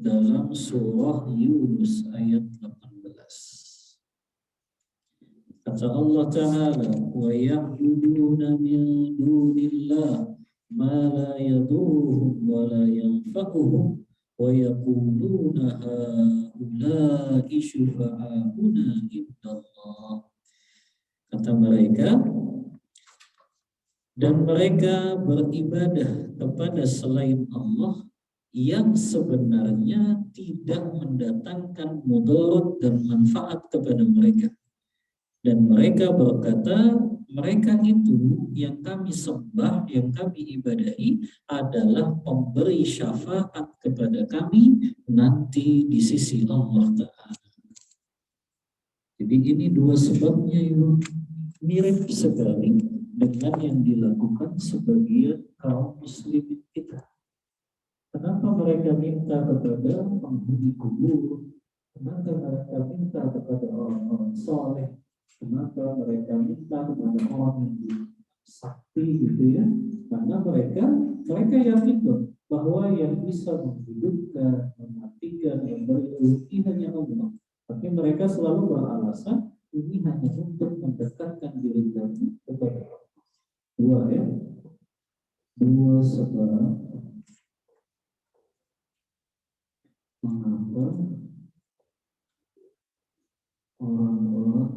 dalam surah Yunus ayat 18. Kata Allah Ta'ala, wa ya'buduna min dunillah ma la yadurruhum wa la yanfa'uhum wa yaquluna haula'i syufa'auna indallah. Kata mereka, dan mereka beribadah kepada selain Allah yang sebenarnya tidak mendatangkan mudarat dan manfaat kepada mereka. Dan mereka berkata, mereka itu yang kami sembah, yang kami ibadahi adalah pemberi syafaat kepada kami nanti di sisi Allah Ta'ala. Jadi ini dua sebabnya yang mirip sekali dengan yang dilakukan sebagian kaum muslimin kita. Kenapa mereka minta kepada penghuni kubur? Kenapa mereka minta kepada orang-orang soleh? Kenapa mereka minta kepada orang yang sakti gitu ya? Karena mereka yakin bahwa yang bisa menghidupkan, mematikan, memberi rezeki hanya Allah. Tapi mereka selalu beralasan ini hanya untuk mendekatkan diri kami kepada Allah. Dua sebab mengapa orang-orang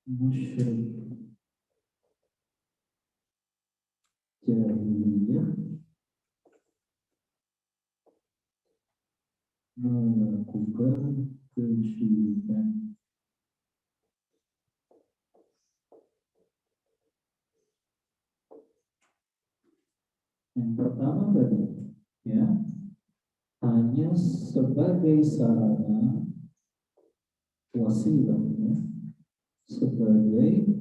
musyrik jahiliyah melakukan kesyirikan. Yang pertama tadi, ya, hanya sebagai sarana wasilah, ya, sebagai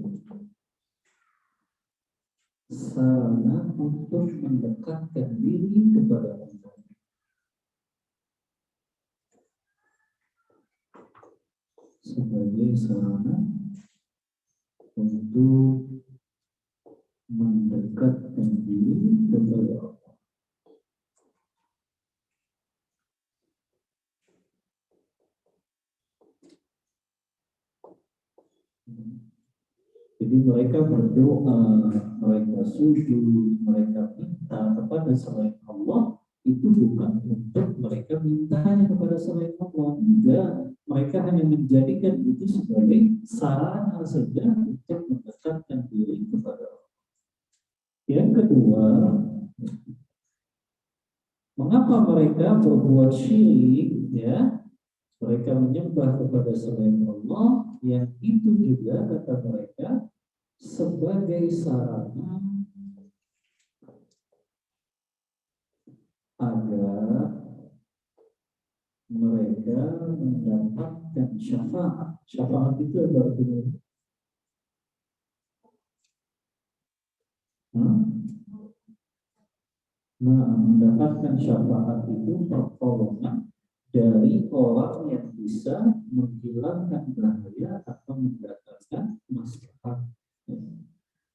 sarana untuk mendekatkan diri kepada Allah. Sebagai sarana untuk mendekatkan diri kepada Allah. Jadi mereka berdoa, mereka sujud, mereka minta kepada selain Allah, itu bukan untuk mereka minta hanya kepada selain Allah. Enggak, mereka hanya menjadikan itu sebagai sarana saja untuk mendekatkan diri kepada Allah. Yang kedua, mengapa mereka berbuat syirik, ya? Mereka menyembah kepada selain Allah, yang itu juga kata mereka sebagai sarana agar mereka mendapatkan syafaat. Syafaat itu apa artinya? Nah, mendapatkan syafaat itu pertolongan dari orang yang bisa menghilangkan bahaya atau mendatangkan maslahat.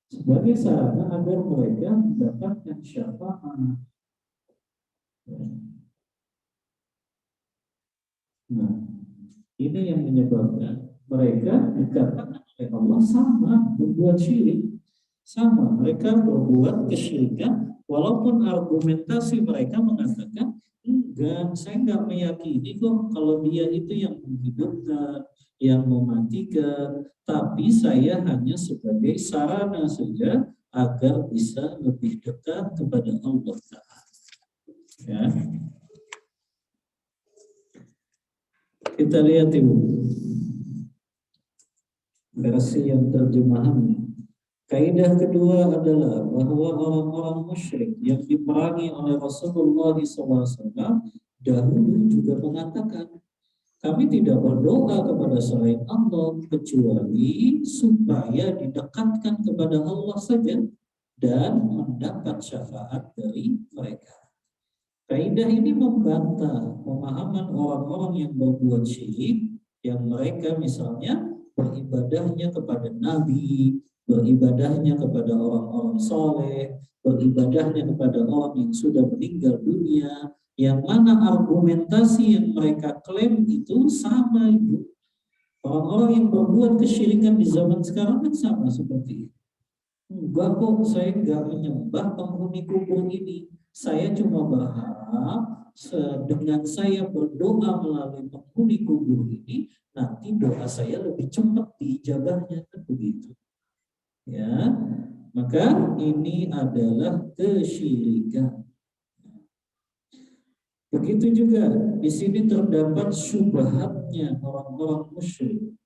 Sebagai sarana agar mereka mendapatkan syafaat. Nah, ini yang menyebabkan mereka dikatakan oleh Allah sama berbuat syirik, sama mereka berbuat kesyirikan, walaupun argumentasi mereka mengatakan enggak, saya enggak meyakini kok kalau dia itu yang menghidupkan, yang mematikan, tapi saya hanya sebagai sarana saja agar bisa lebih dekat kepada Allah Ta'ala. Ya. Kita lihat Ibu versi yang terjemahannya. Kaidah kedua adalah bahwa orang-orang musyrik yang diperangi oleh Rasulullah SAW dahulu juga mengatakan, kami tidak berdoa kepada selain Allah kecuali supaya didekatkan kepada Allah saja dan mendapat syafaat dari mereka. Kaidah ini membantah pemahaman orang-orang yang berbuat syirik, yang mereka misalnya beribadahnya kepada Nabi, beribadahnya kepada orang-orang soleh, beribadahnya kepada orang yang sudah meninggal dunia, yang mana argumentasi yang mereka klaim itu sama itu. Orang-orang yang berbuat kesyirikan di zaman sekarang kan sama seperti itu. Enggak kok, saya enggak menyembah penghuni kubur ini. Saya cuma berharap dengan saya berdoa melalui penghuni kubur ini, nanti doa saya lebih cepat diijabahnya, kan begitu. Ya, maka ini adalah kesyirikan. Begitu juga di sini terdapat syubhatnya orang-orang musyrik.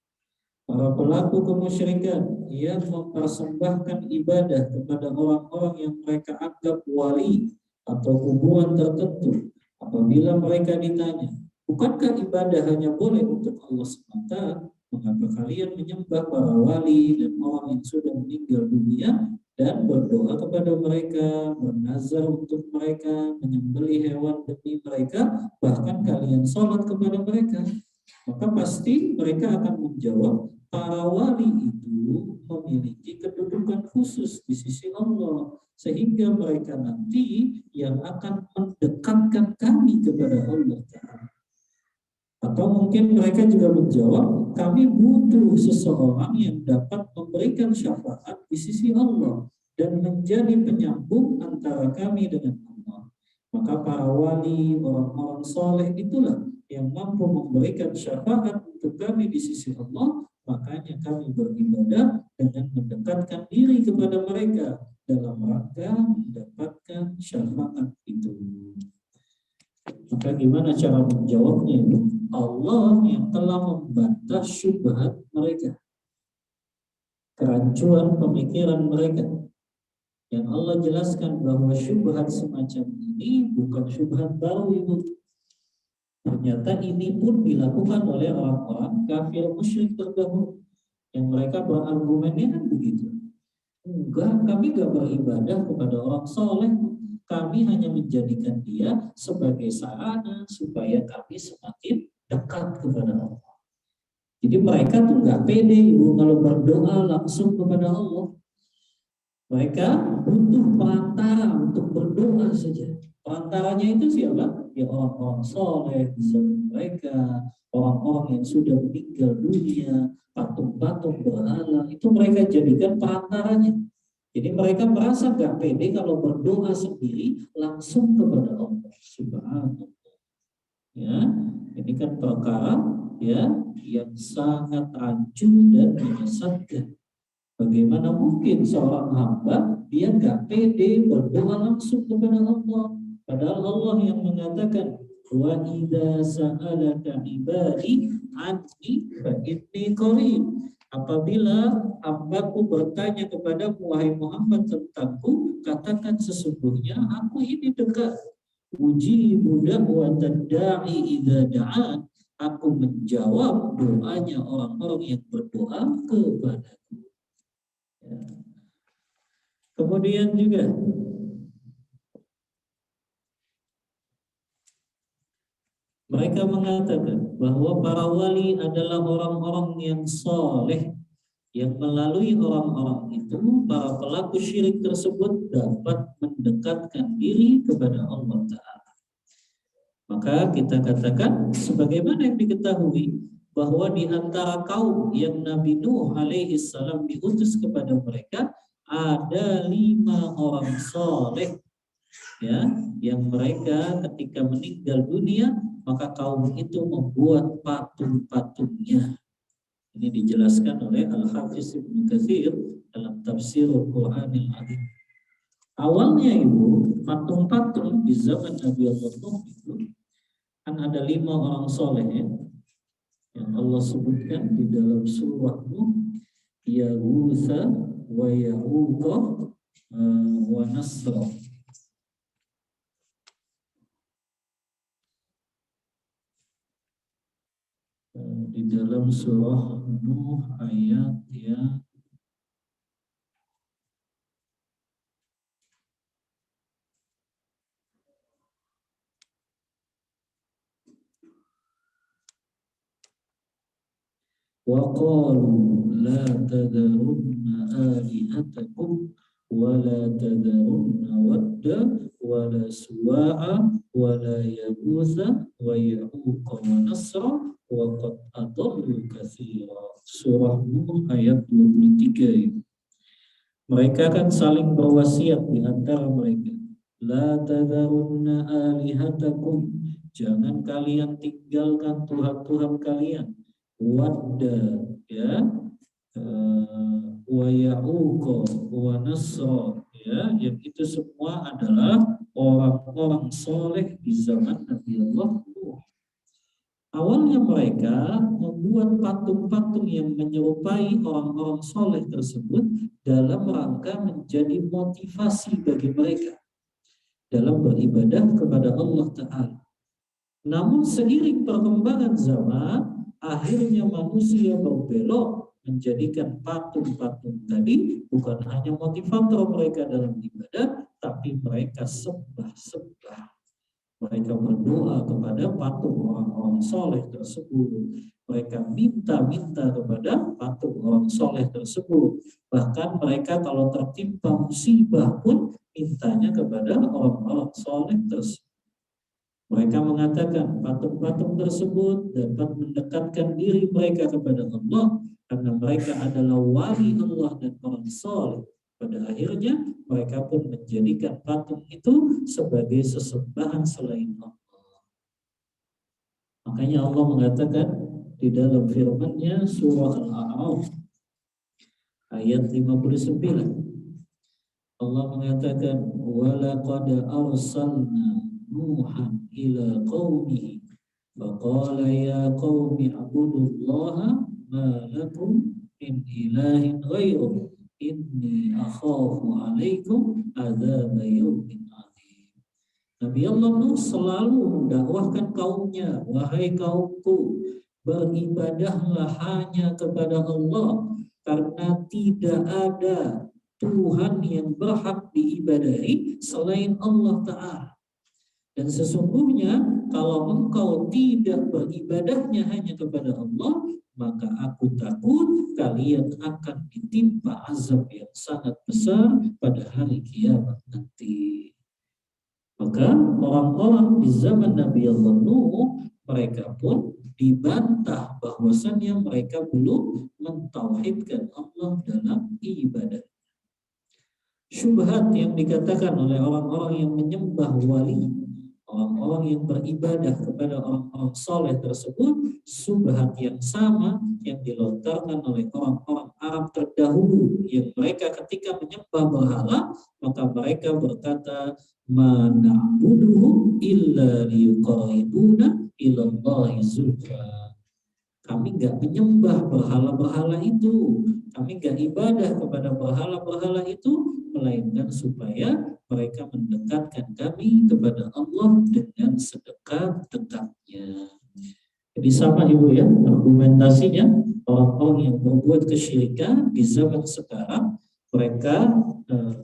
Para pelaku kemusyrikan yang mempersembahkan ibadah kepada orang-orang yang mereka anggap wali atau kuburan tertentu. Apabila mereka ditanya, bukankah ibadah hanya boleh untuk Allah semata? Mengapa kalian menyembah para wali dan orang yang sudah meninggal dunia dan berdoa kepada mereka, bernazar untuk mereka, menyembelih hewan demi mereka, bahkan kalian sholat kepada mereka? Maka pasti mereka akan menjawab, para wali itu memiliki kedudukan khusus di sisi Allah, sehingga mereka nanti yang akan mendekatkan kami kepada Allah Ta'ala. Atau mungkin mereka juga menjawab, kami butuh seseorang yang dapat memberikan syafaat di sisi Allah dan menjadi penyambung antara kami dengan Allah. Maka para wali, orang-orang soleh itulah yang mampu memberikan syafaat untuk kami di sisi Allah. Makanya kami beribadah dengan mendekatkan diri kepada mereka dalam rangka mendapatkan syafaat itu. Maka gimana cara menjawabnya itu? Allah yang telah membantah syubhat mereka, kerancuan pemikiran mereka. Yang Allah jelaskan bahwa syubhat semacam ini bukan syubhat baru itu. Ternyata ini pun dilakukan oleh orang-orang kafir musyrik terdahulu. Yang mereka berargumennya kan begitu. Enggak, kami enggak beribadah kepada orang soleh. Kami hanya menjadikan dia sebagai sarana supaya kami semakin dekat kepada Allah. Jadi mereka tuh nggak pede ibu kalau berdoa langsung kepada Allah. Mereka butuh perantara untuk berdoa saja. Perantaranya itu siapa? Ya orang-orang soleh di zaman mereka, orang-orang yang sudah meninggal dunia, patung-patung berhala, itu mereka jadikan perantaranya. Jadi mereka merasa gak pede kalau berdoa sendiri langsung kepada Allah Subhanahu. Ya, ini kan perkara ya yang sangat rancu dan menyesatkan. Bagaimana mungkin seorang hamba dia gak pede berdoa langsung kepada Allah? Padahal Allah yang mengatakan wa idza sa'alaka ibadi anni fa inni qarib. Apabila hambaku bertanya kepadamu wahai Muhammad tentangku, katakan sesungguhnya aku ini dekat. Ujibu da'watad da'i idza da'an. Aku menjawab doanya orang-orang yang berdoa kepadaku. Ya. Kemudian juga mereka mengatakan bahwa para wali adalah orang-orang yang soleh, yang melalui orang-orang itu para pelaku syirik tersebut dapat mendekatkan diri kepada Allah Ta'ala. Maka kita katakan sebagaimana yang diketahui bahwa di antara kaum yang Nabi Nuh alaihi salam diutus kepada mereka ada 5 orang soleh, ya, yang mereka ketika meninggal dunia maka kaum itu membuat patung-patungnya. Ini dijelaskan oleh Al-Hafiz Ibnu Katsir dalam Tafsirul Qur'anil Azim. Awalnya ibu, patung-patung di zaman Nabi Allah itu kan ada 5 orang soleh ya, yang Allah sebutkan di dalam surah Nuh, Yaghutsa wa Ya'uqa wa Nasra. Di dalam surah Nuh ayat ya wa qalu la tadharunna alihatakum wala tadharunna wadda wala suwa'a wala yaghutha wa ya'uqa wa nasra wa qad adallu katsira. Surah Nuh ayat 23. Mereka akan saling berwasiat di antara mereka. La tadharunna alihatakum, jangan kalian tinggalkan Tuhan-Tuhan kalian. Wadda, ya, wa ya'uqa wa nasra, ya, yang itu semua adalah orang-orang soleh di zaman Nabi Allah Nuh. Awalnya mereka membuat patung-patung yang menyerupai orang-orang soleh tersebut dalam rangka menjadi motivasi bagi mereka dalam beribadah kepada Allah Ta'ala. Namun seiring perkembangan zaman, akhirnya manusia berbelok menjadikan patung-patung tadi bukan hanya motivator mereka dalam ibadah, tapi mereka sembah-sembah. Mereka berdoa kepada patung orang-orang soleh tersebut. Mereka minta-minta kepada patung orang soleh tersebut. Bahkan mereka kalau tertimpa musibah pun mintanya kepada orang-orang soleh tersebut. Mereka mengatakan patung-patung tersebut dapat mendekatkan diri mereka kepada Allah karena mereka adalah wali Allah dan orang soleh. Pada akhirnya mereka pun menjadikan patung itu sebagai sesembahan selain Allah. Makanya Allah mengatakan di dalam firman-Nya surah Al-A'raf ayat 59. Allah mengatakan walaqad arsalna Nuhan ila qaumihi faqala ya qaumi ibudullaha ma lakum min ilahin ghairuh inni akhafu alaikum adzab yaumin adzim. Nabi Allah Nuh selalu mendakwahkan kaumnya, wahai kaumku, beribadahlah hanya kepada Allah karena tidak ada Tuhan yang berhak diibadahi selain Allah Ta'ala. Dan sesungguhnya kalau engkau tidak beribadahnya hanya kepada Allah, maka aku takut kalian akan ditimpa azab yang sangat besar pada hari kiamat nanti. Maka orang-orang di zaman Nabi Allah Nuh, mereka pun dibantah bahwasannya mereka belum mentauhidkan Allah dalam ibadah. Syubhat yang dikatakan oleh orang-orang yang menyembah wali, orang-orang yang beribadah kepada orang-orang soleh tersebut, syubhat yang sama yang dilontarkan oleh orang-orang Arab terdahulu, yang mereka ketika menyembah berhala, maka mereka berkata, ma na'buduhum illa liyuqarribuna ilallahi zulfa. Kami nggak menyembah berhala-berhala itu, kami nggak ibadah kepada berhala-berhala itu, melainkan supaya mereka mendekatkan kami kepada Allah dengan sedekat-dekatnya. Jadi sama Ibu ya, argumentasinya orang-orang yang berbuat kesyirikan di zaman sekarang, mereka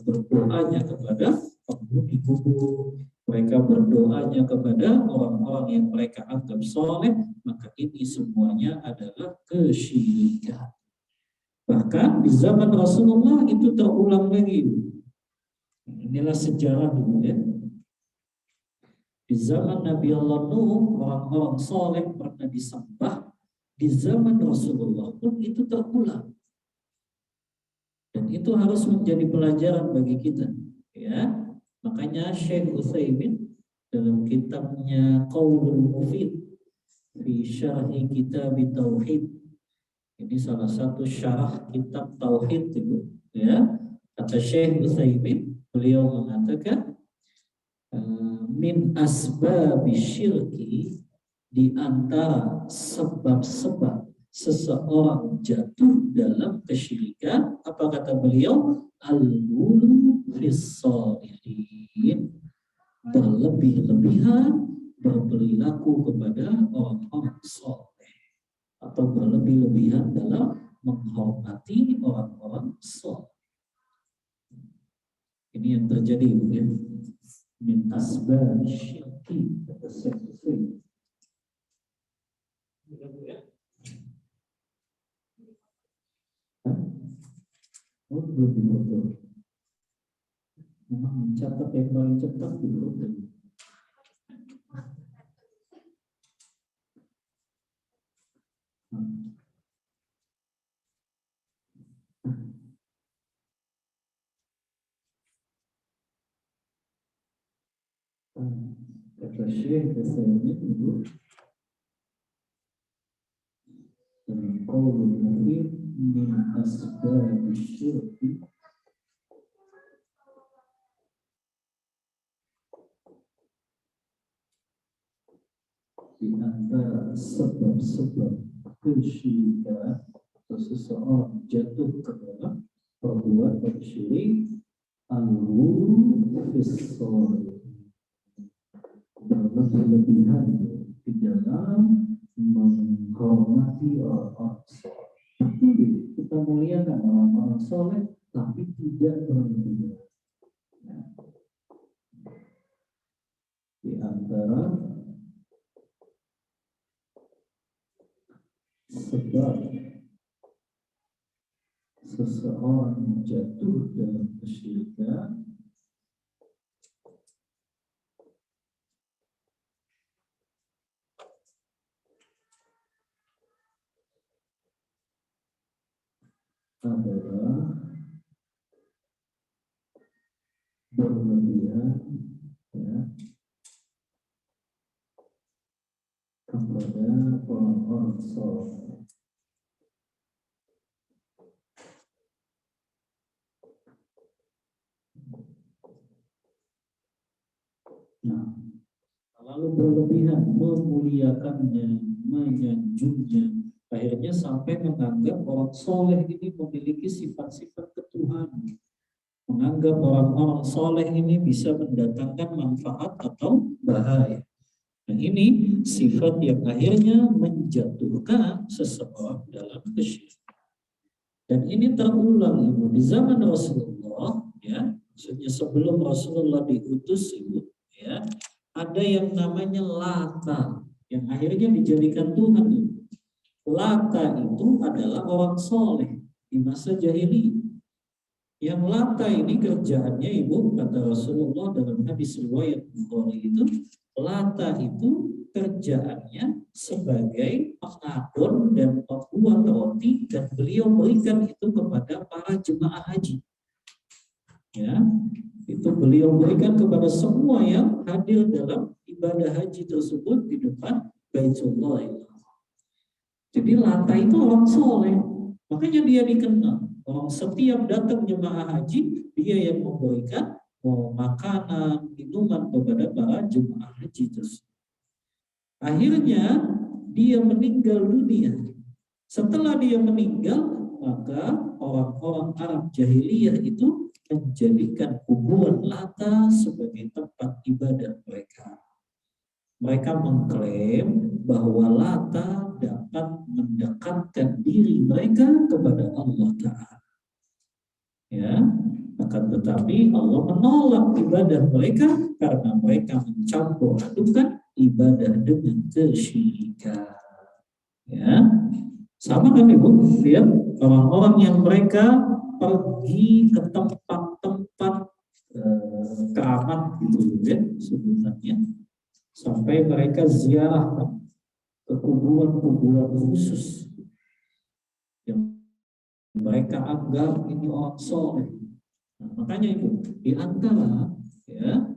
berdoanya kepada penghuni kubur, mereka berdoanya kepada orang-orang yang mereka anggap soleh, maka ini semuanya adalah kesyirikan. Bahkan di zaman Rasulullah itu terulang lagi. Inilah sejarah dulu ya. Di zaman Nabi Allah Nuh, orang-orang soleh pernah disembah. Di zaman Rasulullah pun itu terulang. Dan itu harus menjadi pelajaran bagi kita. Ya, makanya Syekh Utsaimin dalam kitabnya Qaulul Mufid fi Syarhi Kitab Tauhid, ini salah satu syarah kitab Tauhid itu, ya. Kata Syekh Utsaimin, beliau mengatakan min asbabi syirki, di antara sebab-sebab seseorang jatuh dalam kesyirikan, apa kata beliau? Al-ghulu fis-shalihin, berlebih-lebihan berperilaku kepada orang-orang saleh, atau berlebih-lebihan dalam menghormati orang-orang saleh. Ini yang terjadi ya. Min asbab syirki, kata Syekh. Oh, belum difoto. Memang mencatat yang paling cepat dulu. Kata Syekh kesannya dulu qaulul mufid min asbab syirki di antara sebab-sebab kesyirikan atau seseorang jatuh ke dalam perbuatan syirik al-fisol berlebihan di dalam menghormati orang-orang soleh. Kita muliakan orang-orang soleh, tapi tidak berlebihan. Nah, di antara sebab seseorang jatuh dalam kesyirikan adalah berlebihan, ya, kepada orang-orang soleh. Nah, lalu berlebihan memuliakannya, menyanjungnya, akhirnya sampai menganggap orang soleh ini memiliki sifat-sifat ketuhanan, menganggap orang-orang soleh ini bisa mendatangkan manfaat atau bahaya. Nah, ini sifat yang akhirnya menjatuhkan seseorang dalam kesyirikan. Dan ini terulang Ibu di zaman Rasulullah, ya, maksudnya sebelum Rasulullah diutus Ibu, ya, ada yang namanya Lata yang akhirnya dijadikan Tuhan. Ibu. Lata itu adalah orang soleh di masa jahiliyah. Yang Lata ini kerjaannya Ibu, kata Rasulullah dalam hadis riwayat Bukhari itu, Lata itu kerjaannya sebagai pengadon dan pembuat roti dan beliau berikan itu kepada para jemaah haji. Ya, itu beliau berikan kepada semua yang hadir dalam ibadah haji tersebut di depan Baitullah. Jadi Lata itu orang soleh, makanya dia dikenal. Orang setiap datang jemaah haji, dia yang memberikan makanan, minuman kepada para jemaah haji tersebut. Akhirnya dia meninggal dunia. Setelah dia meninggal, maka orang-orang Arab jahiliyah itu menjadikan kuburan Lata sebagai tempat ibadah mereka. Mereka mengklaim bahwa Lata dapat mendekatkan diri mereka kepada Allah Ta'ala. Ya, akan tetapi Allah menolak ibadah mereka karena mereka mencampur adukan ibadah dengan kesyirikan. Ya, sama kan Ibu? Lihat orang-orang yang mereka pergi ke tempat-tempat keramat gitu ya sebutannya, sampai mereka ziarah ke kuburan-kuburan khusus yang mereka anggap ini orang soleh. Nah, makanya itu di antara ya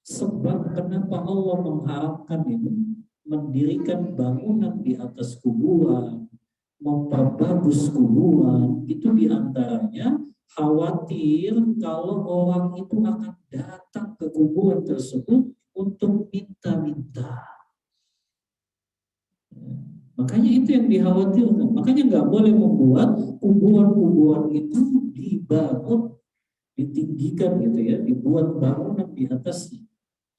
sebab kenapa Allah mengharapkan itu mendirikan bangunan di atas kuburan, memperbagus kuburan, itu diantaranya khawatir kalau orang itu akan datang ke kuburan tersebut untuk minta-minta. Makanya itu yang dikhawatirkan. Makanya nggak boleh membuat kuburan-kuburan itu dibangun, ditinggikan gitu ya, dibuat bangunan di atasnya.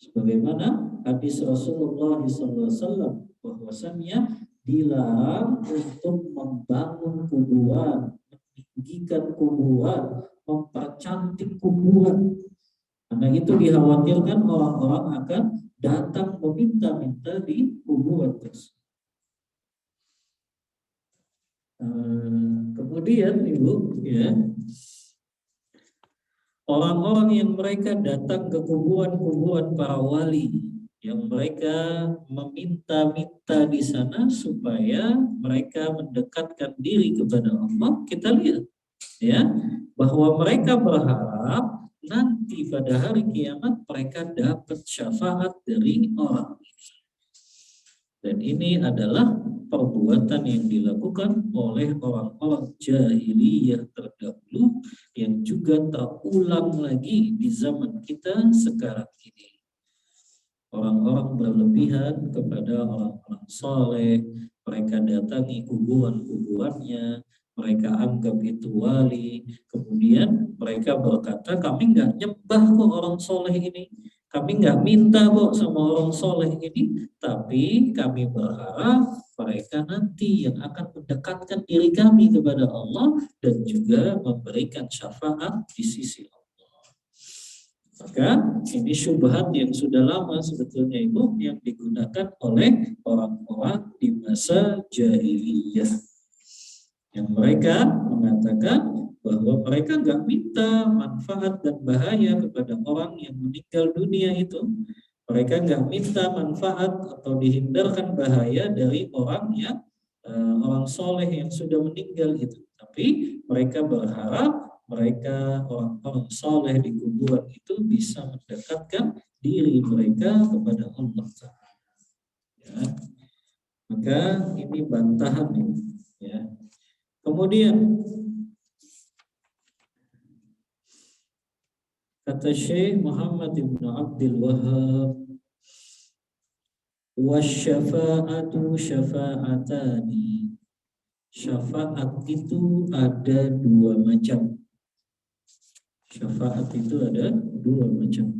Sebagaimana hadis Rasulullah SAW bahwasannya dilarang untuk membangun kuburan, meninggikan kuburan, mempercantik kuburan. Karena itu dikhawatirkan orang-orang akan datang meminta-minta di kuburan tersebut. Kemudian Ibu, ya, orang-orang yang mereka datang ke kuburan-kuburan para wali, yang mereka meminta-minta di sana supaya mereka mendekatkan diri kepada Allah. Kita lihat ya bahwa mereka berharap nanti pada hari kiamat mereka dapat syafaat dari orang. Dan ini adalah perbuatan yang dilakukan oleh orang-orang jahiliyah terdahulu yang juga terulang lagi di zaman kita sekarang ini. Orang-orang berlebihan kepada orang-orang soleh, mereka datangi kuburan-kuburannya, mereka anggap itu wali, kemudian mereka berkata, kami nggak nyembah kok orang soleh ini, kami nggak minta kok sama orang soleh ini, tapi kami berharap mereka nanti yang akan mendekatkan diri kami kepada Allah dan juga memberikan syafaat di sisi Allah. Maka ini syubhat yang sudah lama sebetulnya itu yang digunakan oleh orang-orang di masa jahiliyah. Yang mereka mengatakan bahwa mereka nggak minta manfaat dan bahaya kepada orang yang meninggal dunia itu. Mereka nggak minta manfaat atau dihindarkan bahaya dari orang yang orang soleh yang sudah meninggal itu. Tapi mereka berharap mereka orang-orang soleh di kuburan itu bisa mendekatkan diri mereka kepada Allah Ta'ala. Ya. Maka ini bantahan ini. Ya. Kemudian kata Syekh Muhammad ibn Abdul Wahhab, wasyafa'atu syafa'atani. Syafaat itu ada dua macam. Syafaat itu ada dua macam.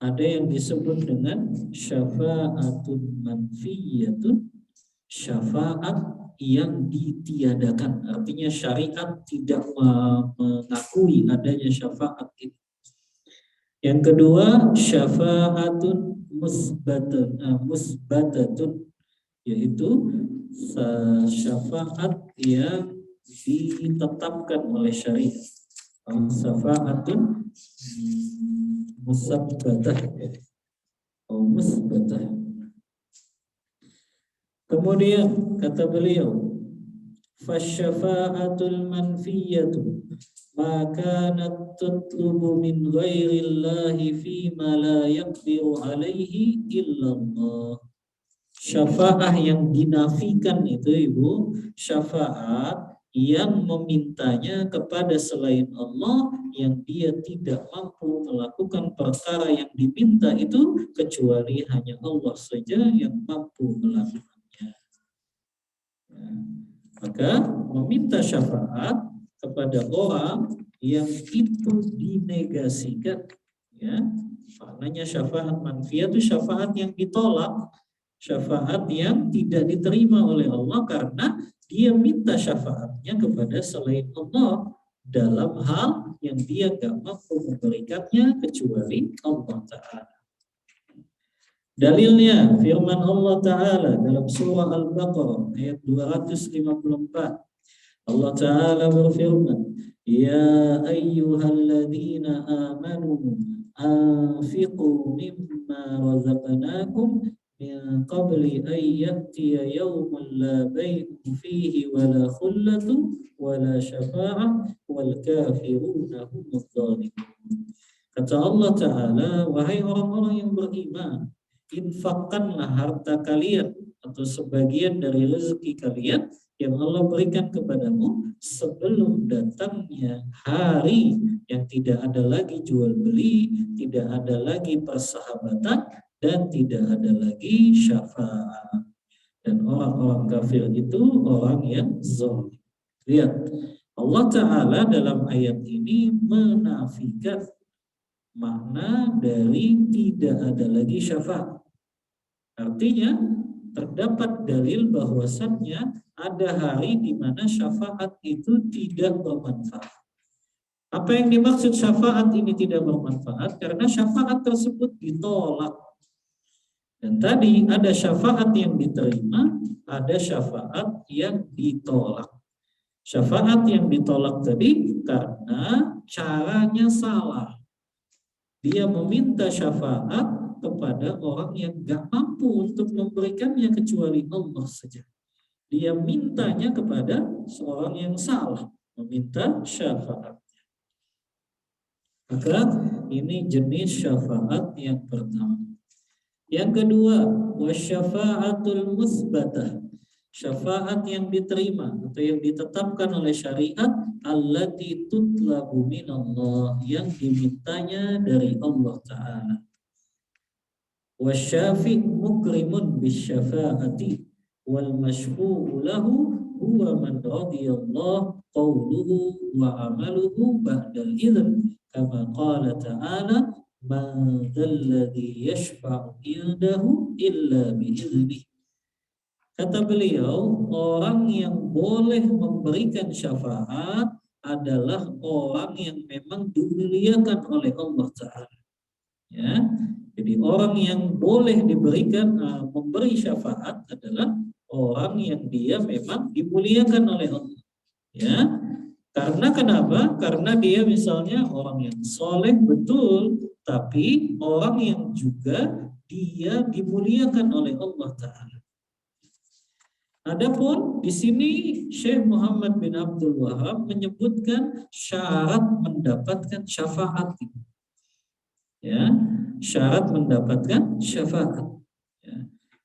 Ada yang disebut dengan syafa'atun manfiyatun, syafaat yang ditiadakan. Artinya syariat tidak mengakui adanya syafaat itu. Yang kedua, syafa'atun musbatatun, yaitu syafaat yang ditetapkan oleh syariat. Syafa'atun musabbatah atau musbatah. Kemudian kata beliau, fasyafa'atul manfiyatu ma kanat tutlubu min ghairillahi fima la yaqdiru alaihi illallah. Syafaat yang dinafikan itu Ibu, syafaat yang memintanya kepada selain Allah yang dia tidak mampu melakukan perkara yang diminta itu kecuali hanya Allah saja yang mampu melakukannya. Maka meminta syafaat kepada orang yang itu dinegasikan, ya, maknanya syafaat manfiyah itu syafaat yang ditolak, syafaat yang tidak diterima oleh Allah karena dia minta syafaatnya kepada selain Allah dalam hal yang dia gak mampu memberikannya kecuali Allah Ta'ala. Dalilnya firman Allah Ta'ala dalam surah Al-Baqarah ayat 254. Allah Ta'ala berfirman, ya ayyuhalladzina amanu anfiqu mimma razaqnakum min qabli an ya'tiya yawmun la bay'un fihi wala khullatun wala syafa'ah wal kafiruna humudz zalimun. Kata Allah Ta'ala, wahai orang-orang yang beriman, infakkanlah harta kalian atau sebagian dari rezeki kalian yang Allah berikan kepadamu sebelum datangnya hari yang tidak ada lagi jual beli, tidak ada lagi persahabatan, dan tidak ada lagi syafaat. Dan orang-orang kafir itu orang yang zalim. Lihat, Allah Ta'ala dalam ayat ini menafikan makna dari tidak ada lagi syafaat. Artinya terdapat dalil bahwasannya ada hari di mana syafaat itu tidak bermanfaat. Apa yang dimaksud syafaat ini tidak bermanfaat? Karena syafaat tersebut ditolak. Dan tadi ada syafaat yang diterima, ada syafaat yang ditolak. Syafaat yang ditolak tadi karena caranya salah. Dia meminta syafaat kepada orang yang gak mampu untuk memberikannya kecuali Allah saja. Dia mintanya kepada seorang yang salah, meminta syafaat. Maka ini jenis syafaat yang pertama. Yang kedua, wasyafa'atul musbatah. Syafaat yang diterima atau yang ditetapkan oleh syariat, allati tutlabu minallah, yang dimintanya dari Allah Ta'ala. Wasyafi' mukrimun bisyafa'ati wal mashfu'u lahu huwa man radiyallahu qawluhu wa amaluhu ba'dal idhn kama qala ta'ala man dzalladzi yashfa'u indahu illa bi'idznih. Kata beliau, orang yang boleh memberikan syafaat adalah orang yang memang dimuliakan oleh Allah Ta'ala. Ya, jadi orang yang boleh diberikan memberi syafaat adalah orang yang dia memang dimuliakan oleh Allah. Ya, karena kenapa? Karena dia misalnya orang yang soleh betul, tapi orang yang juga dia dimuliakan oleh Allah Ta'ala. Adapun di sini Syekh Muhammad bin Abdul Wahab menyebutkan syarat mendapatkan syafaat. Ya, syarat mendapatkan syafaat. Ya.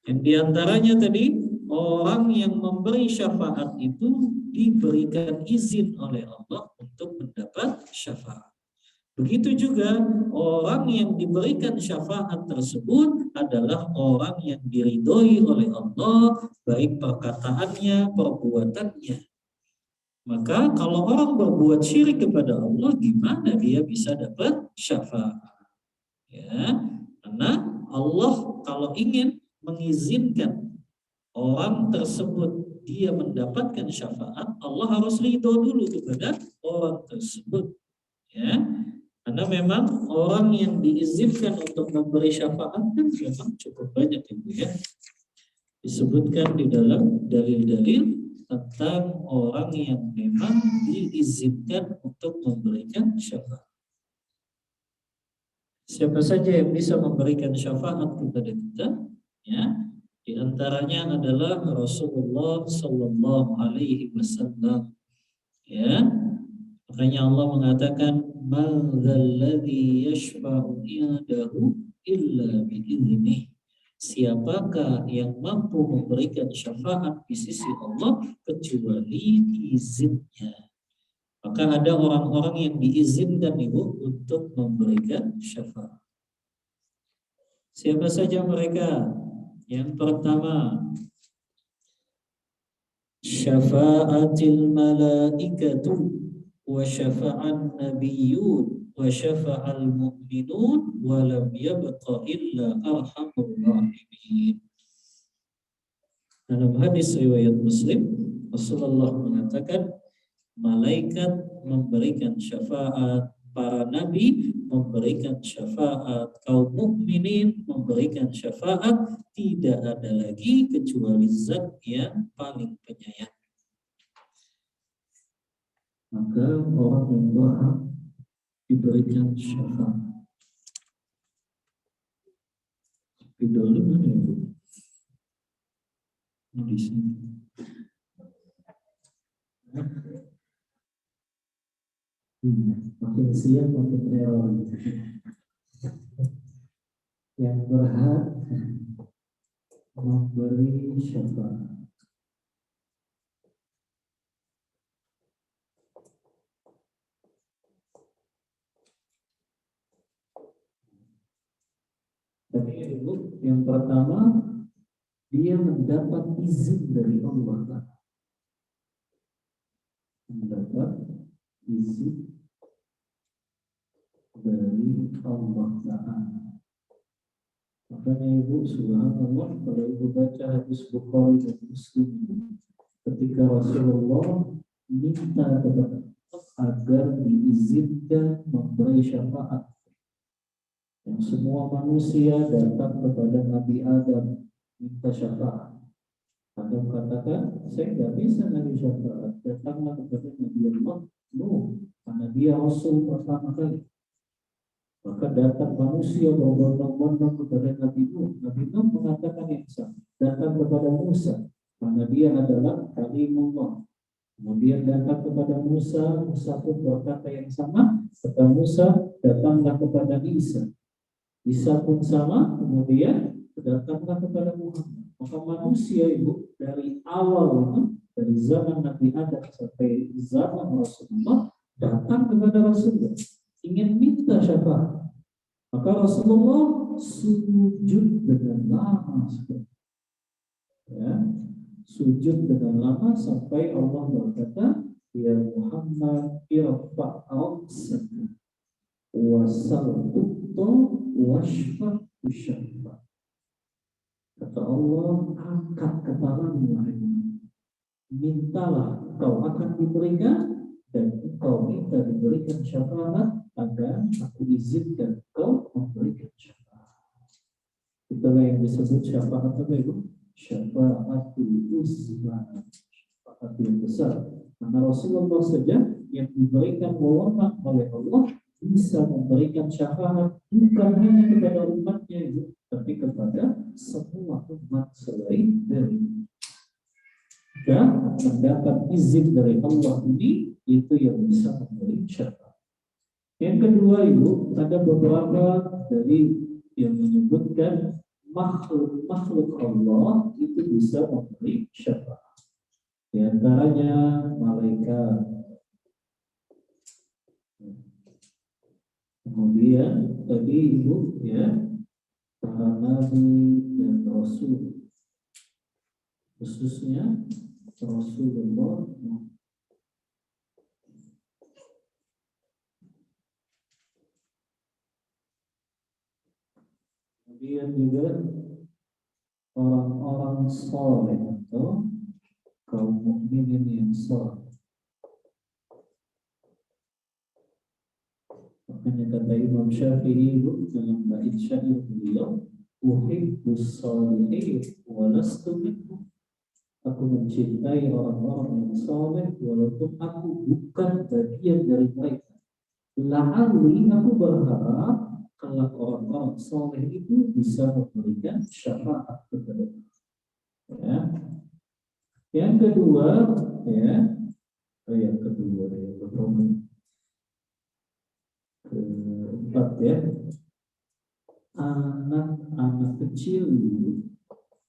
Yang diantaranya tadi orang yang memberi syafaat itu diberikan izin oleh Allah untuk mendapat syafaat. Begitu juga orang yang diberikan syafaat tersebut adalah orang yang diridhoi oleh Allah, baik perkataannya, perbuatannya. Maka kalau orang berbuat syirik kepada Allah, gimana dia bisa dapat syafaat? Ya, karena Allah kalau ingin mengizinkan orang tersebut dia mendapatkan syafaat, Allah harus ridho dulu kepada orang tersebut. Ya. Karena memang orang yang diizinkan untuk memberi syafaat kan memang cukup banyak, Ibu, ya. Disebutkan di dalam dalil-dalil tentang orang yang memang diizinkan untuk memberikan syafaat. Siapa saja yang bisa memberikan syafaat kepada kita, ya, di antaranya adalah Rasulullah Sallallahu Alaihi Wasallam. Ya, makanya Allah mengatakan man dzalladzi yashfa'u indahu illa bi'idznih. Siapakah yang mampu memberikan syafaat di sisi Allah kecuali izinnya. Maka ada orang-orang yang diizinkan, Ibu, untuk memberikan syafaat. Siapa saja mereka? Yang pertama, syafa'atil malaikatu wa syafa'an nabiyyun wa syafa'al mu'minun wa lam yabqa illa arhamur rahimin. Dalam hadis riwayat Muslim, Rasulullah mengatakan malaikat memberikan syafaat, para nabi memberikan syafaat, kaum mukminin memberikan syafaat, tidak ada lagi kecuali Zat yang paling penyayang. Maka orang yang berhak diberikan syafaat. Spidol mana ya, Bu? Di sini. Makin siang makin teror. Yang berhak memberi syafaat. Tapi Ibu, yang pertama dia mendapat izin dari Allah. Mendapat izin dari Allah Ta'ala. Makanya Ibu, subhanallah, kalau Ibu baca hadis Bukhari dan Muslim, ketika Rasulullah minta kepada agar diizinkan memberi syafaat, yang semua manusia datang kepada Nabi Adam minta syafaat. Adam katakan, saya nggak bisa Nabi syafaat, datanglah kepada Nabi Allah Nuh karena dia Rasul pertama kali. Maka datang manusia berbondong-bondong kepada Nabi Nuh. Nabi Nuh mengatakan yang sama. Datang kepada Musa, karena dia adalah kalimullah. Kemudian datang kepada Musa, Musa pun berkata yang sama. Kata Musa, datanglah kepada Isa. Isa pun sama, kemudian datanglah kepada Muhammad. Maka manusia itu dari awal itu, dari zaman Nabi Adam sampai zaman Rasulullah, datang kepada Rasulullah. Ingin minta syafaat. Maka Rasulullah sujud dengan lama sekali. Ya, sujud dengan lama sampai Allah berkata, ya Muhammad irfa'al wasal utto washfa usyafa. Kata Allah, angkat kepalamu, mintalah, kau akan diberikan, dan engkau minta diberikan syafaat agar aku izinkan kau memberikan syafaat. Itulah yang disebut syafaat apa itu? Syafaatul uzma, syafaat yang besar. Karena Rasulullah saja yang diberikan wewenang oleh Allah bisa memberikan syafaat bukan hanya kepada umatnya itu, tapi kepada semua umat selain dari dan mendapat izin dari Allah ini, itu yang bisa memberi syafaat. Yang kedua itu ada beberapa dari yang menyebutkan makhluk Allah itu bisa memberi syafaat. Di antaranya malaikat. Kemudian tadi itu ya para nabi dan rasul, khususnya Rasulullah. Kemudian juga orang-orang soleh atau kaum mukminin yang soleh. Makanya kata Imam Syafi'i dalam bait syair beliau, uhibbus sholihin wa lastu minhum. Aku mencintai orang-orang yang soleh walaupun aku bukan bagian dari mereka. La'alli, aku berharap kalau orang-orang soleh itu bisa memberikan syafaat kepada kita. Ya. Yang kedua, keempat ya, anak-anak kecil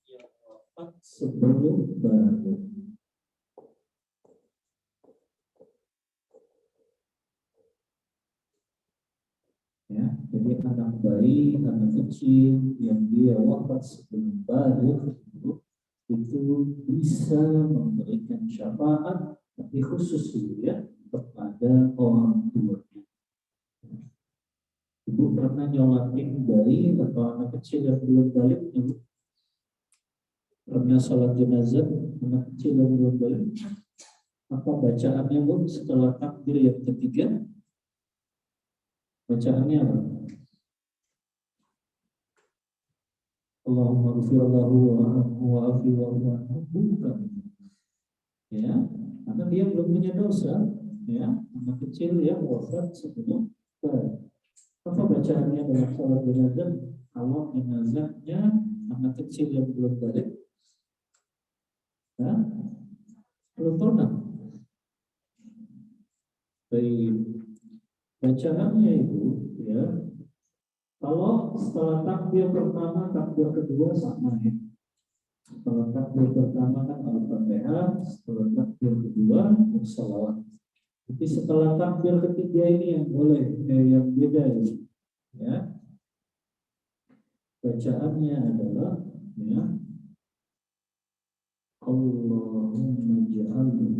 yang wafat sebelum balik. Ya, jadi anak bayi, anak kecil yang dia wafat sebelum balik itu bisa memberikan syafaat, tapi khusus ya kepada orang tuanya. Ibu pernah nyolatin bayi atau anak kecil yang belum balik? Pernah sholat jenazah anak kecil yang belum balik? Apa bacaannya Bu setelah takbir yang ketiga? Bacaannya apa? Allahumma ghfirlahu wa'afi wa'afu. Bukan. Ya, karena dia belum punya dosa. Ya, anak kecil yang wafat sebelum balik. Apa bacaannya dalam sholat jenazah? Kalau jenazahnya anak kecil yang belum balik, ya, belum pernah. Baik, bacaannya itu, ya, kalau setelah takbir pertama, takbir kedua sama ya. Setelah takbir pertama kan Al-Fatihah, setelah takbir kedua sholawat. Tapi setelah takbir ketiga ini yang boleh, yang beda ya. Bacaannya adalah ya, Allahumma ja'alhu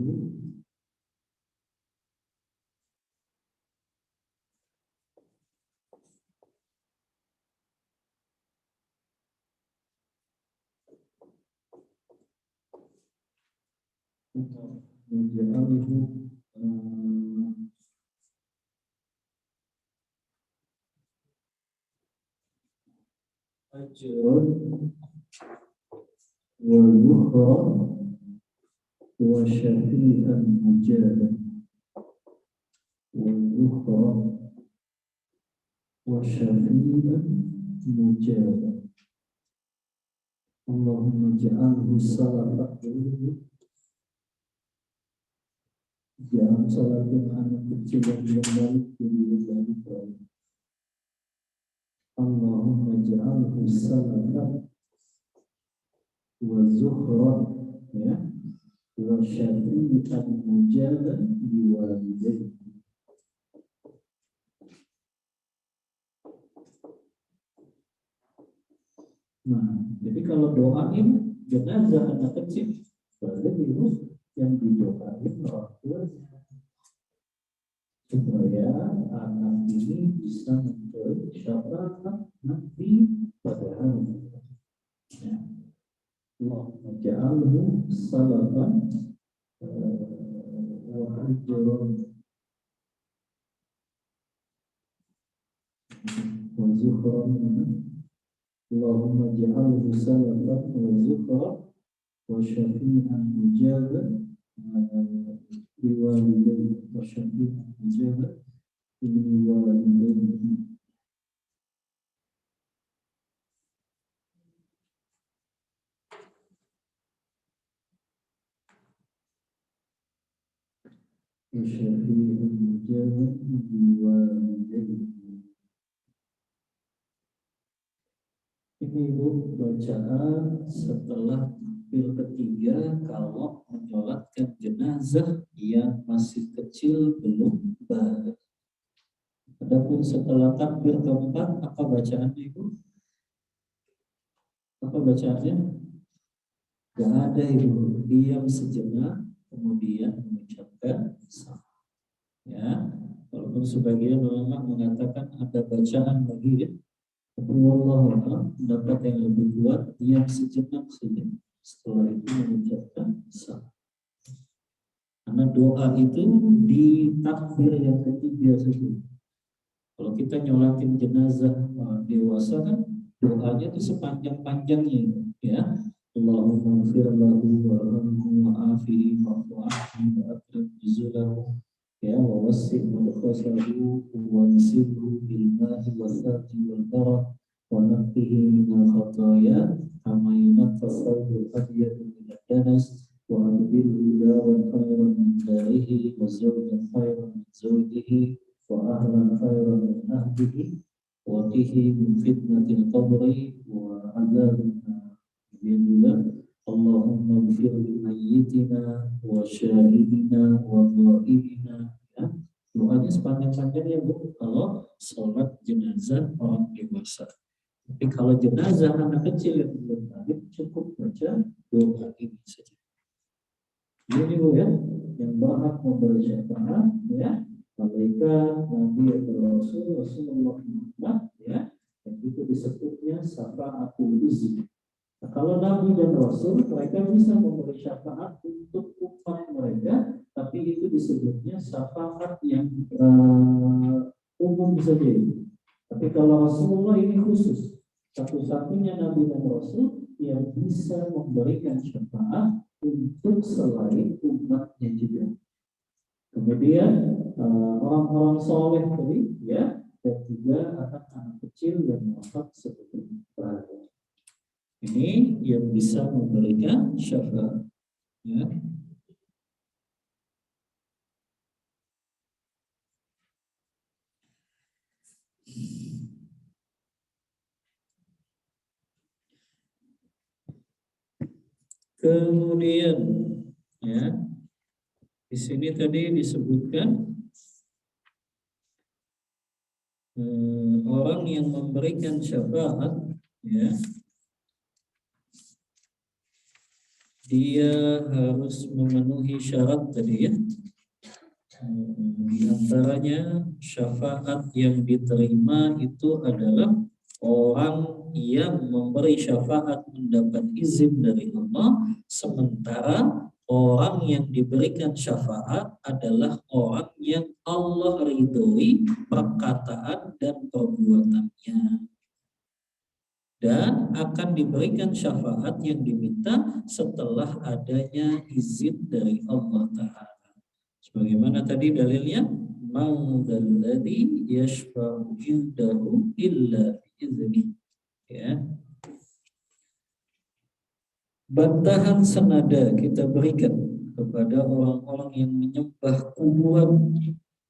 ajrun wa yukhra wa syafi'an mujadan والأخرى وشفيعا مجابا اللهم اجعله سلفا jangan salatin anak kecil yang balik dari Allahumma ja'alhu salafan wa zuhran ya wa syafi'an mujaban biwalidayhi. Nah, jadi kalau doain jenazah anak kecil, berarti itu yang didoain orang tuanya supaya anak ini bisa memberi syafaat nanti pada hari ya. Allahumma ja'alhu salafan wa ajran wa zuhran. Allahumma ja'alhu salafan wa zuhran wa syafi'an mujaban biwalidayhi wa syafi'an mujaban biwalidayhi. Syafi'an mujaban biwalidayhi. Ini Bu bacaan setelah takbir ketiga kalau menyolatkan jenazah yang masih kecil belum balik. Adapun setelah takbir keempat apa bacaannya Ibu? Apa bacaannya? Gak ada Ibu. Diam sejenak kemudian mengucapkan salam. Ya, walaupun sebagian ulama mengatakan ada bacaan lagi ya. Tapi Allah pendapat yang lebih kuat diam sejenak saja. Setelah itu mengucapkan salam. Karena doa itu di takbir yang ketiga saja. Kalau kita nyolatin jenazah dewasa kan doanya itu sepanjang-panjangnya ya. Allahumma ighfir lahu warhamhu wa'afihi wa'fu anhu wa akrim nuzulahu ya wa wasi' mudkhalahu wa nsihu bil ma'i wal thalji wal barad wa naqqihi minal khataaya kama yunqqa thawbul abyad min ad-danas wa abdilhu dawan khairan min darihi wa zawjan khairan min zawjihi wa ahlan khairan min ahlihi wa qihi min fitnatil qabri wa adzabin nar. Allahumma ighfir li mayyitina wa syahidina wa ghaibina ya. Doanya sepanjang-panjangnya Bu kalau sholat jenazah orang dewasa. Tapi kalau jenazah anak kecil yang belum balik cukup baca doa ini saja. Ini Bu ya, yang berhak memberi syafaat ya, malaikat, nabi atau Rasulullah Muhammad ya, yang itu disebutnya syafaatul uzzi. Nah, kalau Nabi dan Rasul mereka bisa memberi syafaat untuk umat mereka, tapi itu disebutnya syafaat yang umum saja. Tapi kalau Rasulullah ini khusus, satu-satunya Nabi dan Rasul yang bisa memberikan syafaat untuk selain umatnya juga. Kemudian orang-orang soleh tadi, ya, dan juga anak-anak kecil yang wafat seperti itu. Ini yang bisa memberikan syafaat. Ya. Kemudian, ya, di sini tadi disebutkan orang yang memberikan syafaat, ya, dia harus memenuhi syarat tadi ya. Di antaranya syafaat yang diterima itu adalah orang yang memberi syafaat mendapat izin dari Allah, sementara orang yang diberikan syafaat adalah orang yang Allah ridhoi perkataan dan perbuatannya. Dan akan diberikan syafaat yang diminta setelah adanya izin dari Allah Ta'ala. Sebagaimana tadi dalilnya, man dzalladzi yashfa'u indahu illa bi'idznih. Ya. Bantahan senada kita berikan kepada orang-orang yang menyembah kuburan,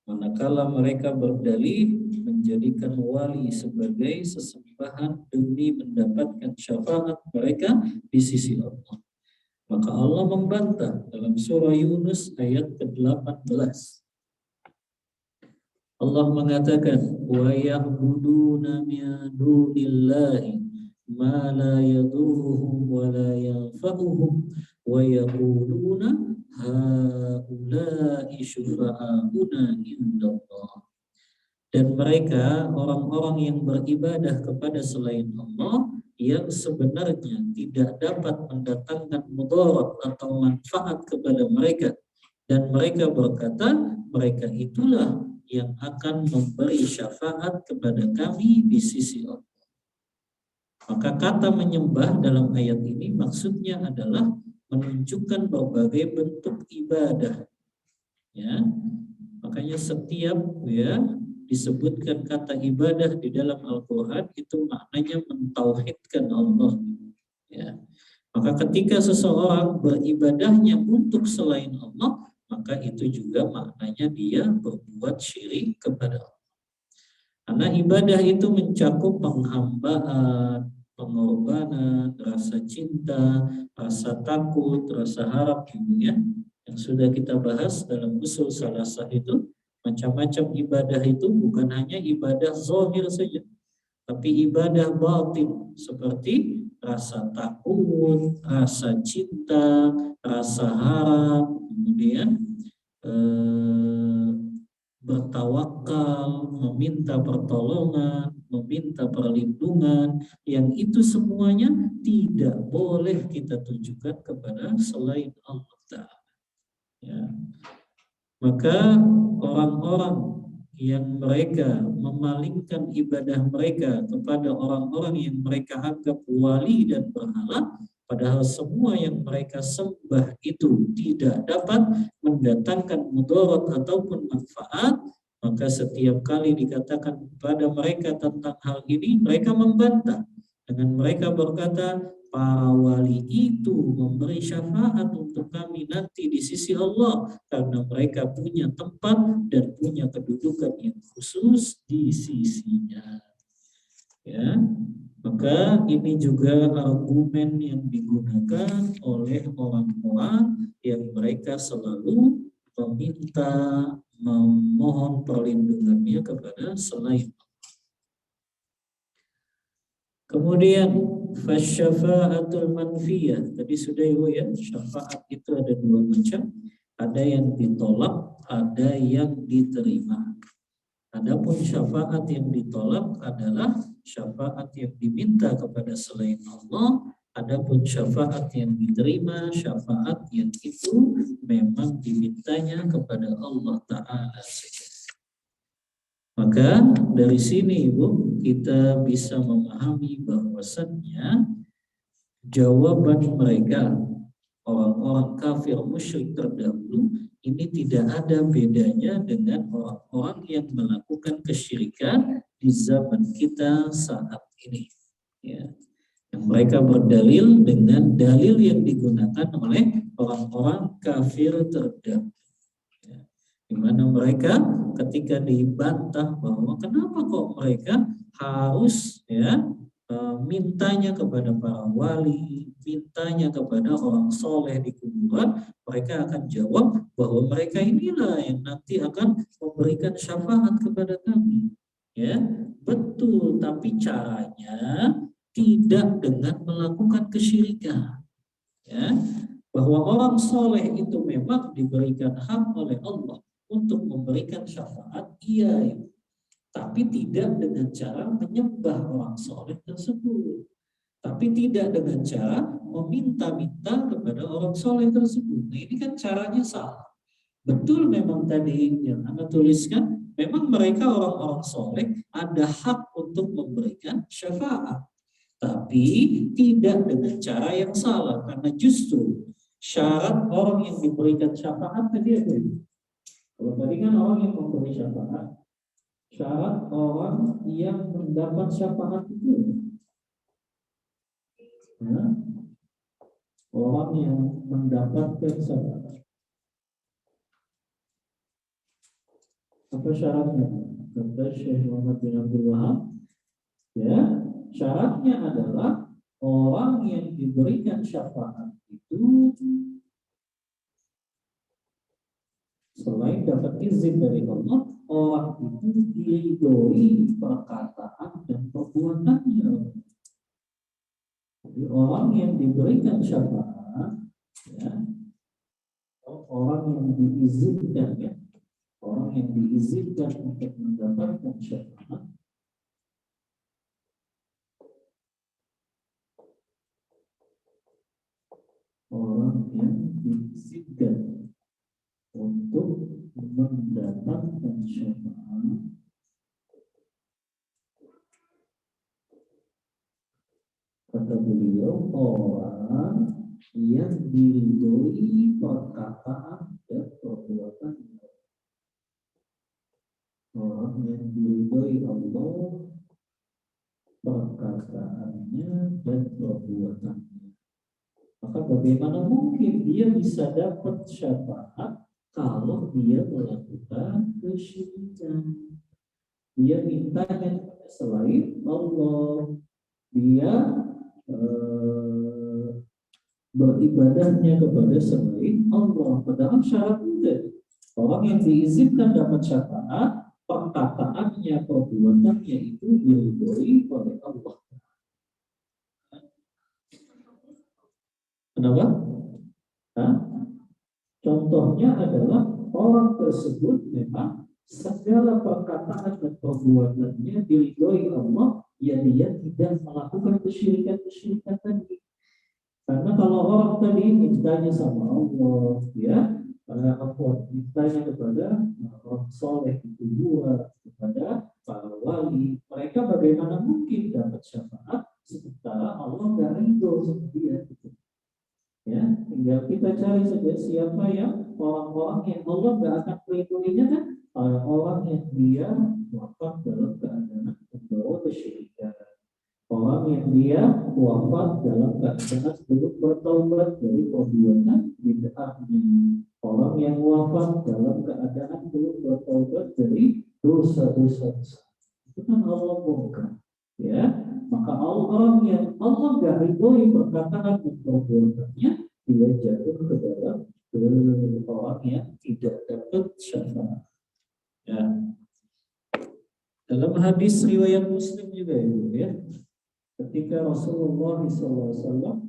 manakala mereka berdalih menjadikan wali sebagai sesembahan demi mendapatkan syafaat mereka di sisi Allah. Maka Allah membantah dalam surah Yunus ayat ke-18. Allah mengatakan, wa ya'buduna min dunillahi ma la yadurruhum wa la yanfa'uhum wa yaquluna haula'i syufa'auna indallah. Dan mereka orang-orang yang beribadah kepada selain Allah yang sebenarnya tidak dapat mendatangkan mudarat atau manfaat kepada mereka, dan mereka berkata mereka itulah yang akan memberi syafaat kepada kami di sisi Allah. Maka kata menyembah dalam ayat ini maksudnya adalah menunjukkan berbagai bentuk ibadah. Ya, makanya setiap disebutkan kata ibadah di dalam Al-Quran itu maknanya mentauhidkan Allah. Ya. Maka ketika seseorang beribadahnya untuk selain Allah, maka itu juga maknanya dia berbuat syirik kepada Allah. Karena ibadah itu mencakup penghambaan, pengorbanan, rasa cinta, rasa takut, rasa harap, ya, yang sudah kita bahas dalam usul salasah itu. Macam-macam ibadah itu bukan hanya ibadah zahir saja, tapi ibadah batin seperti rasa takut, rasa cinta, rasa harap, kemudian bertawakal, meminta pertolongan, meminta perlindungan, yang itu semuanya tidak boleh kita tunjukkan kepada selain Allah Ta'ala. Ya. Maka orang-orang yang mereka memalingkan ibadah mereka kepada orang-orang yang mereka anggap wali dan berhala, padahal semua yang mereka sembah itu tidak dapat mendatangkan mudarat ataupun manfaat, maka setiap kali dikatakan kepada mereka tentang hal ini, mereka membantah dengan mereka berkata, para wali itu memberi syafaat untuk kami nanti di sisi Allah karena mereka punya tempat dan punya kedudukan yang khusus di sisinya. Ya, maka ini juga argumen yang digunakan oleh orang-orang yang mereka selalu meminta, memohon perlindungannya kepada selain Allah. Kemudian fasyafa'atul manfiyah, tadi sudah Ibu ya, syafaat itu ada dua macam, ada yang ditolak, ada yang diterima. Adapun syafaat yang ditolak adalah syafaat yang diminta kepada selain Allah, adapun syafaat yang diterima, syafaat yang itu memang dimintanya kepada Allah Ta'ala saja. Maka dari sini Ibu kita bisa memahami bahwasannya jawaban mereka orang-orang kafir musyrik terdahulu ini tidak ada bedanya dengan orang-orang yang melakukan kesyirikan di zaman kita saat ini. Ya. Yang mereka berdalil dengan dalil yang digunakan oleh orang-orang kafir terdahulu. Di mana mereka ketika dibantah bahwa kenapa kok mereka harus mintanya kepada para wali, mintanya kepada orang soleh di kuburan, mereka akan jawab bahwa mereka inilah yang nanti akan memberikan syafaat kepada kami. Ya, betul, tapi caranya tidak dengan melakukan kesyirikan. Ya, bahwa orang soleh itu memang diberikan hak oleh Allah untuk memberikan syafaat, iya, tapi tidak dengan cara menyembah orang soleh tersebut, tapi tidak dengan cara meminta-minta kepada orang soleh tersebut. Nah, ini kan caranya salah. Betul memang tadi yang Anda tuliskan, memang mereka orang-orang soleh ada hak untuk memberikan syafaat, tapi tidak dengan cara yang salah, karena justru syarat orang yang diberikan syafaat tadi apa itu? Kalau tadi kan orang yang memberi syafaat, syarat orang yang mendapat syafaat itu, ya, orang yang mendapatkan syafaat. Apa syaratnya? Kata Syekh Muhammad bin Abdul Wahab, ya, syaratnya adalah orang yang diberikan syafaat itu selain dapat izin dari Allah, orang itu diridhoi perkataan dan perbuatannya. Jadi orang yang diberikan syafaat, ya, orang yang diizinkan, ya, orang yang diizinkan untuk mendapatkan syafaat, orang yang diizinkan untuk mendapatkan syafaat, kata beliau, orang yang diridhoi perkataan dan perbuatan. Orang yang diridhoi Allah perkataannya dan perbuatannya. Maka bagaimana mungkin dia bisa dapat syafaat kalau dia melakukan kesyirikan? Dia mintanya selain Allah, dia beribadahnya kepada selain Allah. Padahal syaratnya orang yang diizinkan dapat syafaat, perkataannya, perbuatannya itu diridhoi oleh Allah. Kenapa? Nah, contohnya adalah orang tersebut memang segala perkataan dan perbuatannya diridhoi Allah, ya dia tidak melakukan kesyirikan tadi. Karena kalau orang tadi mintanya sama Allah, ya, mintanya kepada orang soleh itu dua, kepada para wali, mereka bagaimana mungkin dapat syafaat sementara Allah nggak ridho sama dia? Ya, tinggal kita cari saja siapa yang orang-orang yang Allah nggak akan melindunginya, kan? Orang yang dia wafat dalam keadaan membawa kesyirikan, orang yang dia wafat dalam keadaan belum bertaubat dari perbuatan bid'ahnya, orang yang wafat dalam keadaan belum bertaubat dari dosa-dosa besar, itu kan Allah bongkar, ya. Maka orang yang Allah nggak ridhoi perkataan dan perbuatannya, dia jatuh ke dalam orang yang tidak dapat syafaat. Ya. Dalam hadis riwayat Muslim juga itu, ya, ketika Rasulullah SAW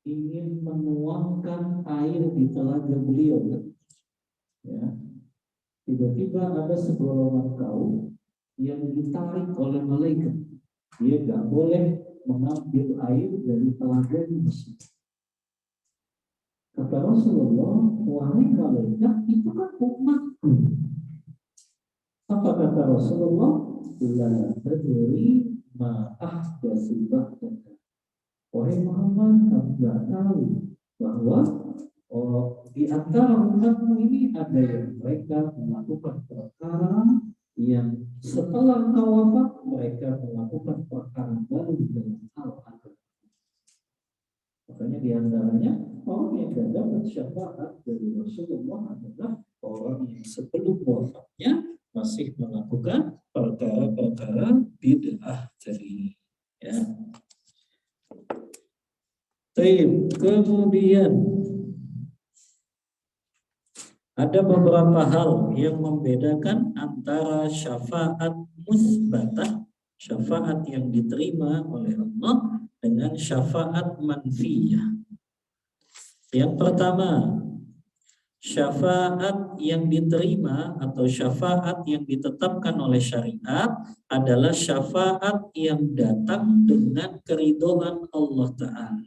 ingin menuangkan air di telaga beliau, ya, tiba-tiba ada segolongan kaum yang ditarik oleh malaikat. Dia nggak boleh mengambil air dari telaga tersebut. Kata Rasulullah, wahai malaikat, itu kan umatku. Apa kata Rasulullah? La tadri ma ahdatsu ba'daka. Wahai Muhammad, kamu nggak tahu bahwa di antara umatmu ini ada yang mereka melakukan perkara yang setelah kau wafat mereka melakukan perkara baru dengan hal agama. Makanya diantaranya orang yang tidak dapat syafaat dari Rasulullah adalah orang yang sebelum wafatnya masih melakukan perkara-perkara bid'ah tadi. Ya. Kemudian ada beberapa hal yang membedakan antara syafaat musbatah, syafaat yang diterima oleh Allah, dengan syafaat manfiyah. Yang pertama, syafaat yang diterima atau syafaat yang ditetapkan oleh syariat adalah syafaat yang datang dengan keridhaan Allah Ta'ala.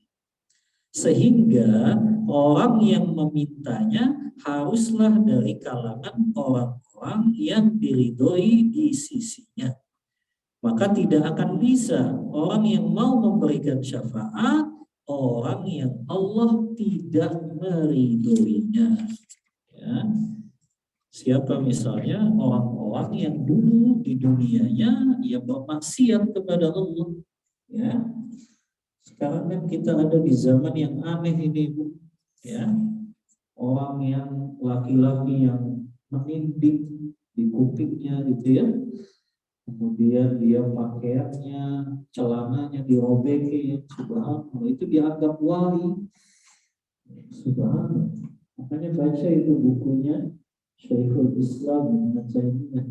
Sehingga orang yang memintanya haruslah dari kalangan orang-orang yang diridhoi di sisinya. Maka tidak akan bisa orang yang mau memberikan syafaat orang yang Allah tidak meridhoinya. Ya. Siapa misalnya orang-orang yang dulu di dunianya ia bermaksiat kepada Allah, ya. Sekarang kan kita ada di zaman yang aneh ini, Bu, ya. Orang yang laki-laki yang menindih di kupingnya gitu ya. Kemudian dia pakaiannya, celananya dirobekin, subhanallah, itu dianggap wali. Subhanallah. Makanya baca itu bukunya Syekhul Islam Ibnu Taimiyah,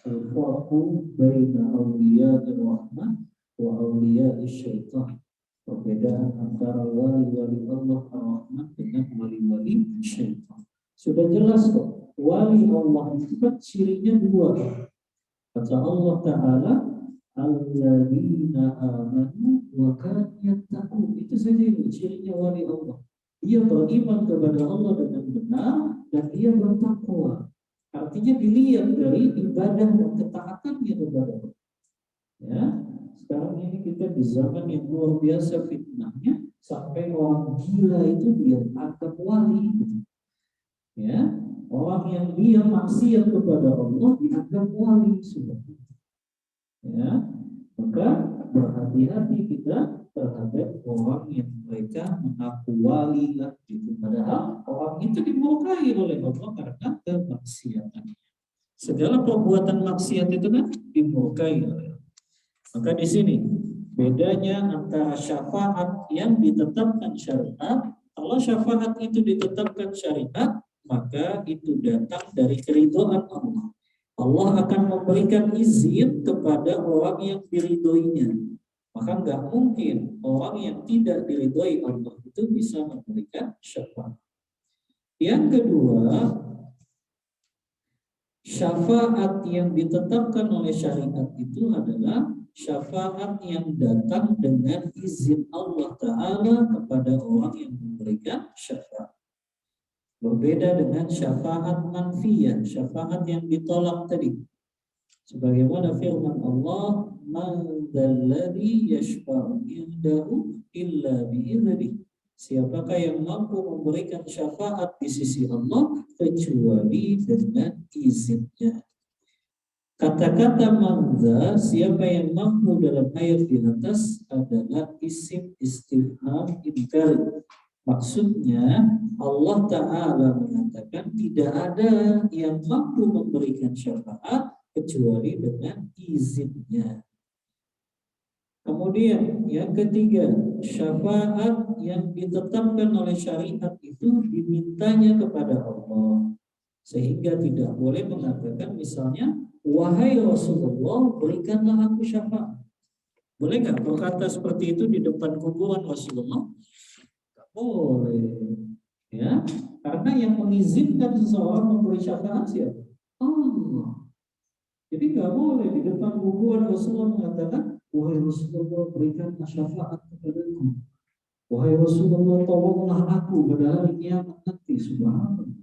Al-Farqu Baina Awliya Ar-Rahman wa Awliya Syaitan. Perbedaan antara wali-wali Allah Ar-Rahman dengan wali-wali Syaitan. Sudah jelas kok. Wali Allah itu kan cirinya dua. Kata Allah Ta'ala, alladzina amanu wa kanu yattaqun. Itu saja itu cirinya wali Allah. Dia beriman kepada Allah dengan benar dan dia bertakwa. Artinya dilihat dari ibadah dan ketaatannya kepada Allah. Ya, sekarang ini kita di zaman yang luar biasa fitnahnya, sampai orang gila itu dia anggap wali. Ya, orang yang dia maksiat kepada Allah dianggap wali sudah. Ya, maka berhati-hati kita terhadap orang yang mereka mengaku wali lah gitu. Padahal orang itu dimurkai oleh Allah karena kemaksiatan. Segala perbuatan maksiat itu kan dimurkai oleh Allah. Maka di sini bedanya antara syafaat yang ditetapkan syariat. Kalau syafaat itu ditetapkan syariat, maka itu datang dari keridhaan Allah. Allah akan memberikan izin kepada orang yang diridhoinya. Maka nggak mungkin orang yang tidak diridhoi Allah itu bisa memberikan syafaat. Yang kedua, syafaat yang ditetapkan oleh syariat itu adalah syafaat yang datang dengan izin Allah Ta'ala kepada orang yang memberikan syafaat. Berbeda dengan syafaat manfiyah, syafaat yang ditolak tadi. Sebagaimana firman Allah, "Man dzalladzi yashfa'u indahu illa bi'idznihi." Siapakah yang mampu memberikan syafaat di sisi Allah kecuali dengan izinnya. Kata-kata manza, siapa yang mampu dalam ayat di atas adalah isim istifham inkari. Maksudnya Allah Ta'ala mengatakan tidak ada yang mampu memberikan syafaat kecuali dengan izinnya. Kemudian yang ketiga, syafaat yang ditetapkan oleh syariat itu dimintanya kepada Allah. Sehingga tidak boleh mengatakan misalnya, wahai Rasulullah berikanlah aku syafaat. Boleh nggak berkata seperti itu di depan kuburan Rasulullah? Boleh, ya, karena yang mengizinkan seseorang memberi syafaat siapa? Allah. Jadi nggak boleh di depan kuburan Rasulullah mengatakan, wahai Rasulullah berikan syafaat kepadaku. Wahai Rasulullah tolonglah aku pada hari kiamat nanti. Subhanallah.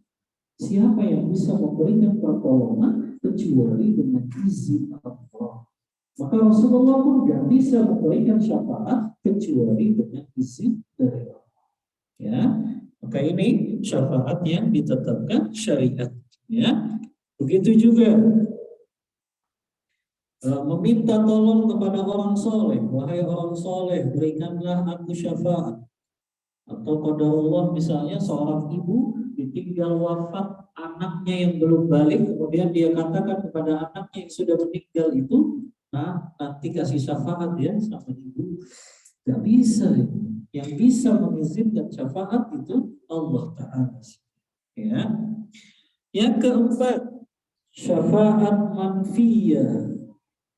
Siapa yang bisa memberikan pertolongan kecuali dengan izin Allah? Maka Rasulullah pun nggak bisa memberikan syafaat kecuali dengan izin dari Allah. Ya, maka ini syafaat yang ditetapkan syariat. Ya, begitu juga meminta tolong kepada orang soleh. Wahai orang soleh, berikanlah aku syafaat. Atau qadarullah misalnya seorang ibu ditinggal wafat anaknya yang belum balik, kemudian dia katakan kepada anaknya yang sudah meninggal itu, nah nanti kasih syafaat ya sama ibu. Gak bisa. Yang bisa mengizinkan syafaat itu Allah Ta'ala. Ya. Yang keempat, syafaat manfiyah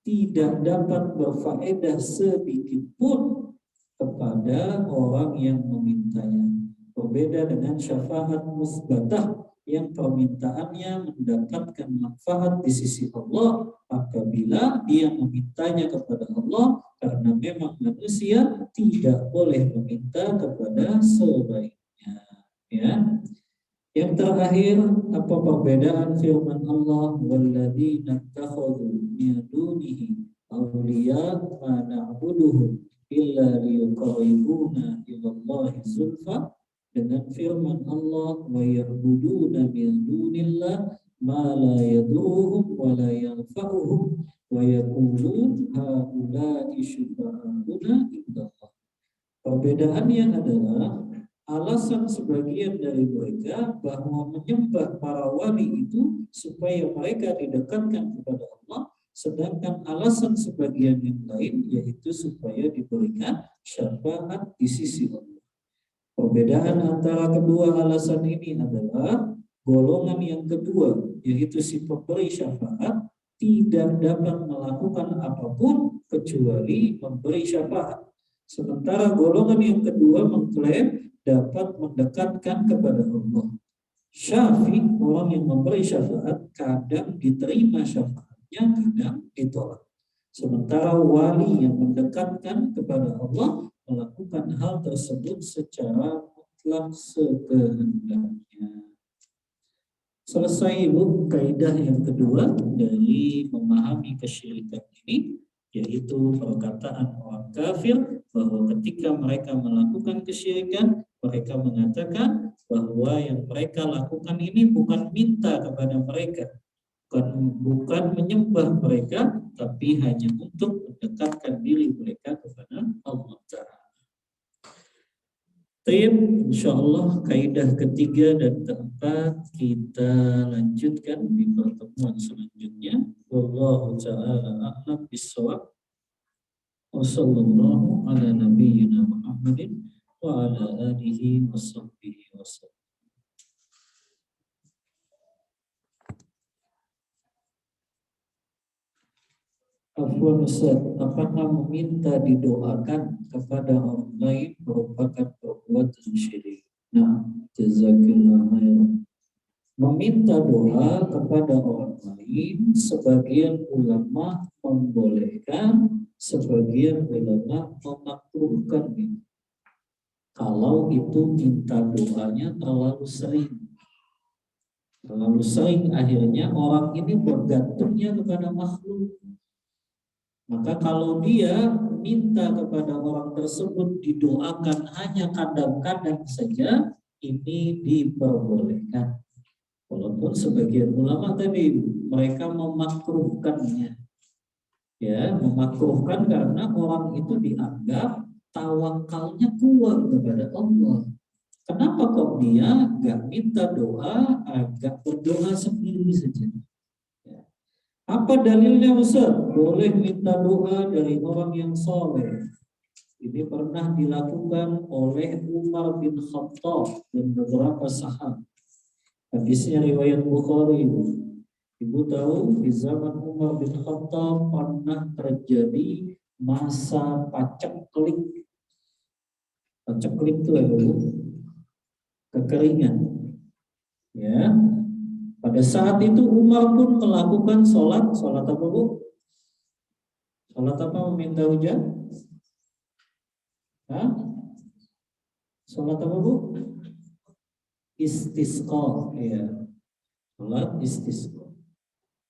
tidak dapat berfaedah sedikit pun kepada orang yang memintanya. Berbeda dengan syafaat musbatah yang permintaannya mendapatkan manfaat di sisi Allah apabila dia memintanya kepada Allah, karena memang manusia tidak boleh meminta kepada sebaiknya. Ya. Yang terakhir, apa perbedaan firman Allah, walladzina takhadhu min dunihi awliya ma na'buduhum illa liyuqarribuna ila Allahi zulfa, dengan firman Allah wa ya'buduna min dunillah ma la yadurruhum wa la yanfa'uhum wa yaqulun haula'i syufa'auna indallah. Perbedaannya adalah alasan sebagian dari mereka bahwa menyembah para wali itu supaya mereka didekatkan kepada Allah, sedangkan alasan sebagian yang lain yaitu supaya diberikan syafaat di sisi Allah. Perbedaan antara kedua alasan ini adalah golongan yang kedua, yaitu si pemberi syafaat, tidak dapat melakukan apapun kecuali memberi syafaat. Sementara golongan yang kedua mengklaim dapat mendekatkan kepada Allah. Syafi, orang yang memberi syafaat, kadang diterima syafaatnya, kadang ditolak. Sementara wali yang mendekatkan kepada Allah melakukan hal tersebut secara mutlak sekehendaknya. Selesai Ibu, kaidah yang kedua dari memahami kesyirikan ini, yaitu perkataan orang kafir bahwa ketika mereka melakukan kesyirikan, mereka mengatakan bahwa yang mereka lakukan ini bukan minta kepada mereka, bukan menyembah mereka, tapi hanya untuk mendekatkan diri mereka kepada Allah Ta'ala. Insyaallah kaidah ketiga dan keempat kita lanjutkan di pertemuan selanjutnya. Wallahu ta'ala a'lam bissawab. Wassallallahu ala nabiyyina Muhammadin wa ala alihi wa sahbihi wasallam. Afwan Ustaz, apakah meminta didoakan kepada orang lain merupakan perbuatan syirik? Nah, jazakillah khairan. Meminta doa kepada orang lain, sebagian ulama membolehkan, sebagian ulama memakruhkan. Kalau itu minta doanya terlalu sering. Terlalu sering akhirnya orang ini bergantungnya kepada makhluk. Maka kalau dia minta kepada orang tersebut didoakan hanya kadang-kadang saja, ini diperbolehkan. Walaupun sebagian ulama tadi mereka memakruhkannya. Ya, memakruhkan karena orang itu dianggap tawakalnya kuat kepada Allah. Kenapa kok dia gak minta doa, agak berdoa sendiri saja? Apa dalilnya Ustaz? Boleh minta doa dari orang yang soleh. Ini pernah dilakukan oleh Umar bin Khattab dan beberapa sahabat. Hadisnya riwayat Bukhari. Ibu tahu di zaman Umar bin Khattab pernah terjadi masa paceklik. Paceklik itu apa? Kekeringan. Ya. Pada saat itu Umar pun melakukan sholat apa Bu? Sholat apa meminta hujan? Hah? Sholat apa Bu? Istisqa, ya. Sholat istisqa.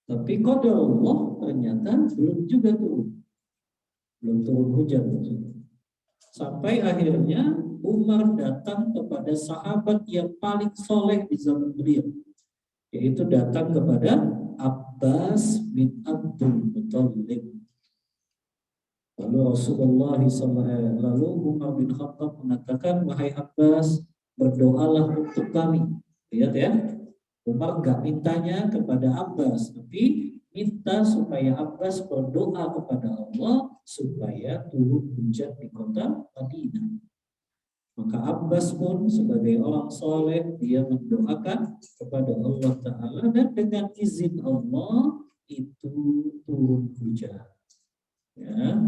Tapi qadar Allah ternyata belum juga turun. Belum turun hujan. Sampai akhirnya Umar datang kepada sahabat yang paling soleh di zaman beliau, yaitu datang kepada Abbas bin Abdul Muttalib. Lalu Rasulullah SAW, lalu Umar bin Khattab mengatakan, wahai Abbas, berdoalah untuk kami. Lihat ya, Umar gak mintanya kepada Abbas, tapi minta supaya Abbas berdoa kepada Allah supaya turun hujan di kota Madinah. Maka Abbas pun sebagai orang soleh, dia mendoakan kepada Allah Ta'ala, dan dengan izin Allah itu turun hujan. Ya,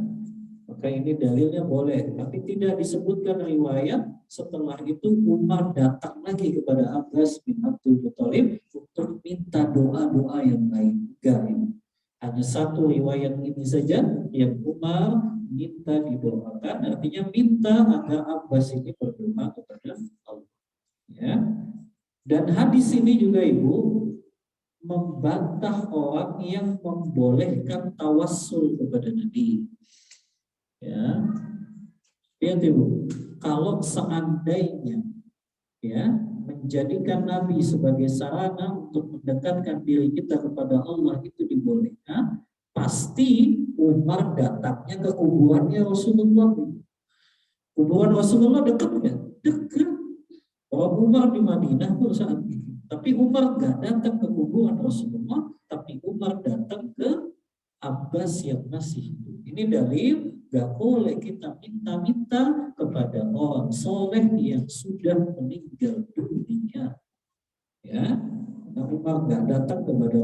maka ini dalilnya boleh, tapi tidak disebutkan riwayat setelah itu Umar datang lagi kepada Abbas bin Abdul Muttalib untuk minta doa-doa yang lain. Enggak, hanya satu riwayat ini saja yang Umar minta didoakan, artinya minta agar Abbas ini berdoa kepada Allah. Ya. Dan hadis ini juga Ibu membantah orang yang membolehkan tawassul kepada Nabi. Ya. Lihat Ibu, kalau seandainya ya, menjadikan Nabi sebagai sarana untuk mendekatkan diri kita kepada Allah itu dibolehkan, pasti Umar datangnya ke kuburannya Rasulullah. Kuburan Rasulullah dekat nggak? Dekat. Kalau Umar di Madinah tuh saat itu. Tapi Umar nggak datang ke kuburan Rasulullah, tapi Umar datang ke Abbas yang masih hidup. Ini dalil gak boleh kita minta-minta kepada orang soleh yang sudah meninggal dunia. Ya, nah, Umar gak datang kepada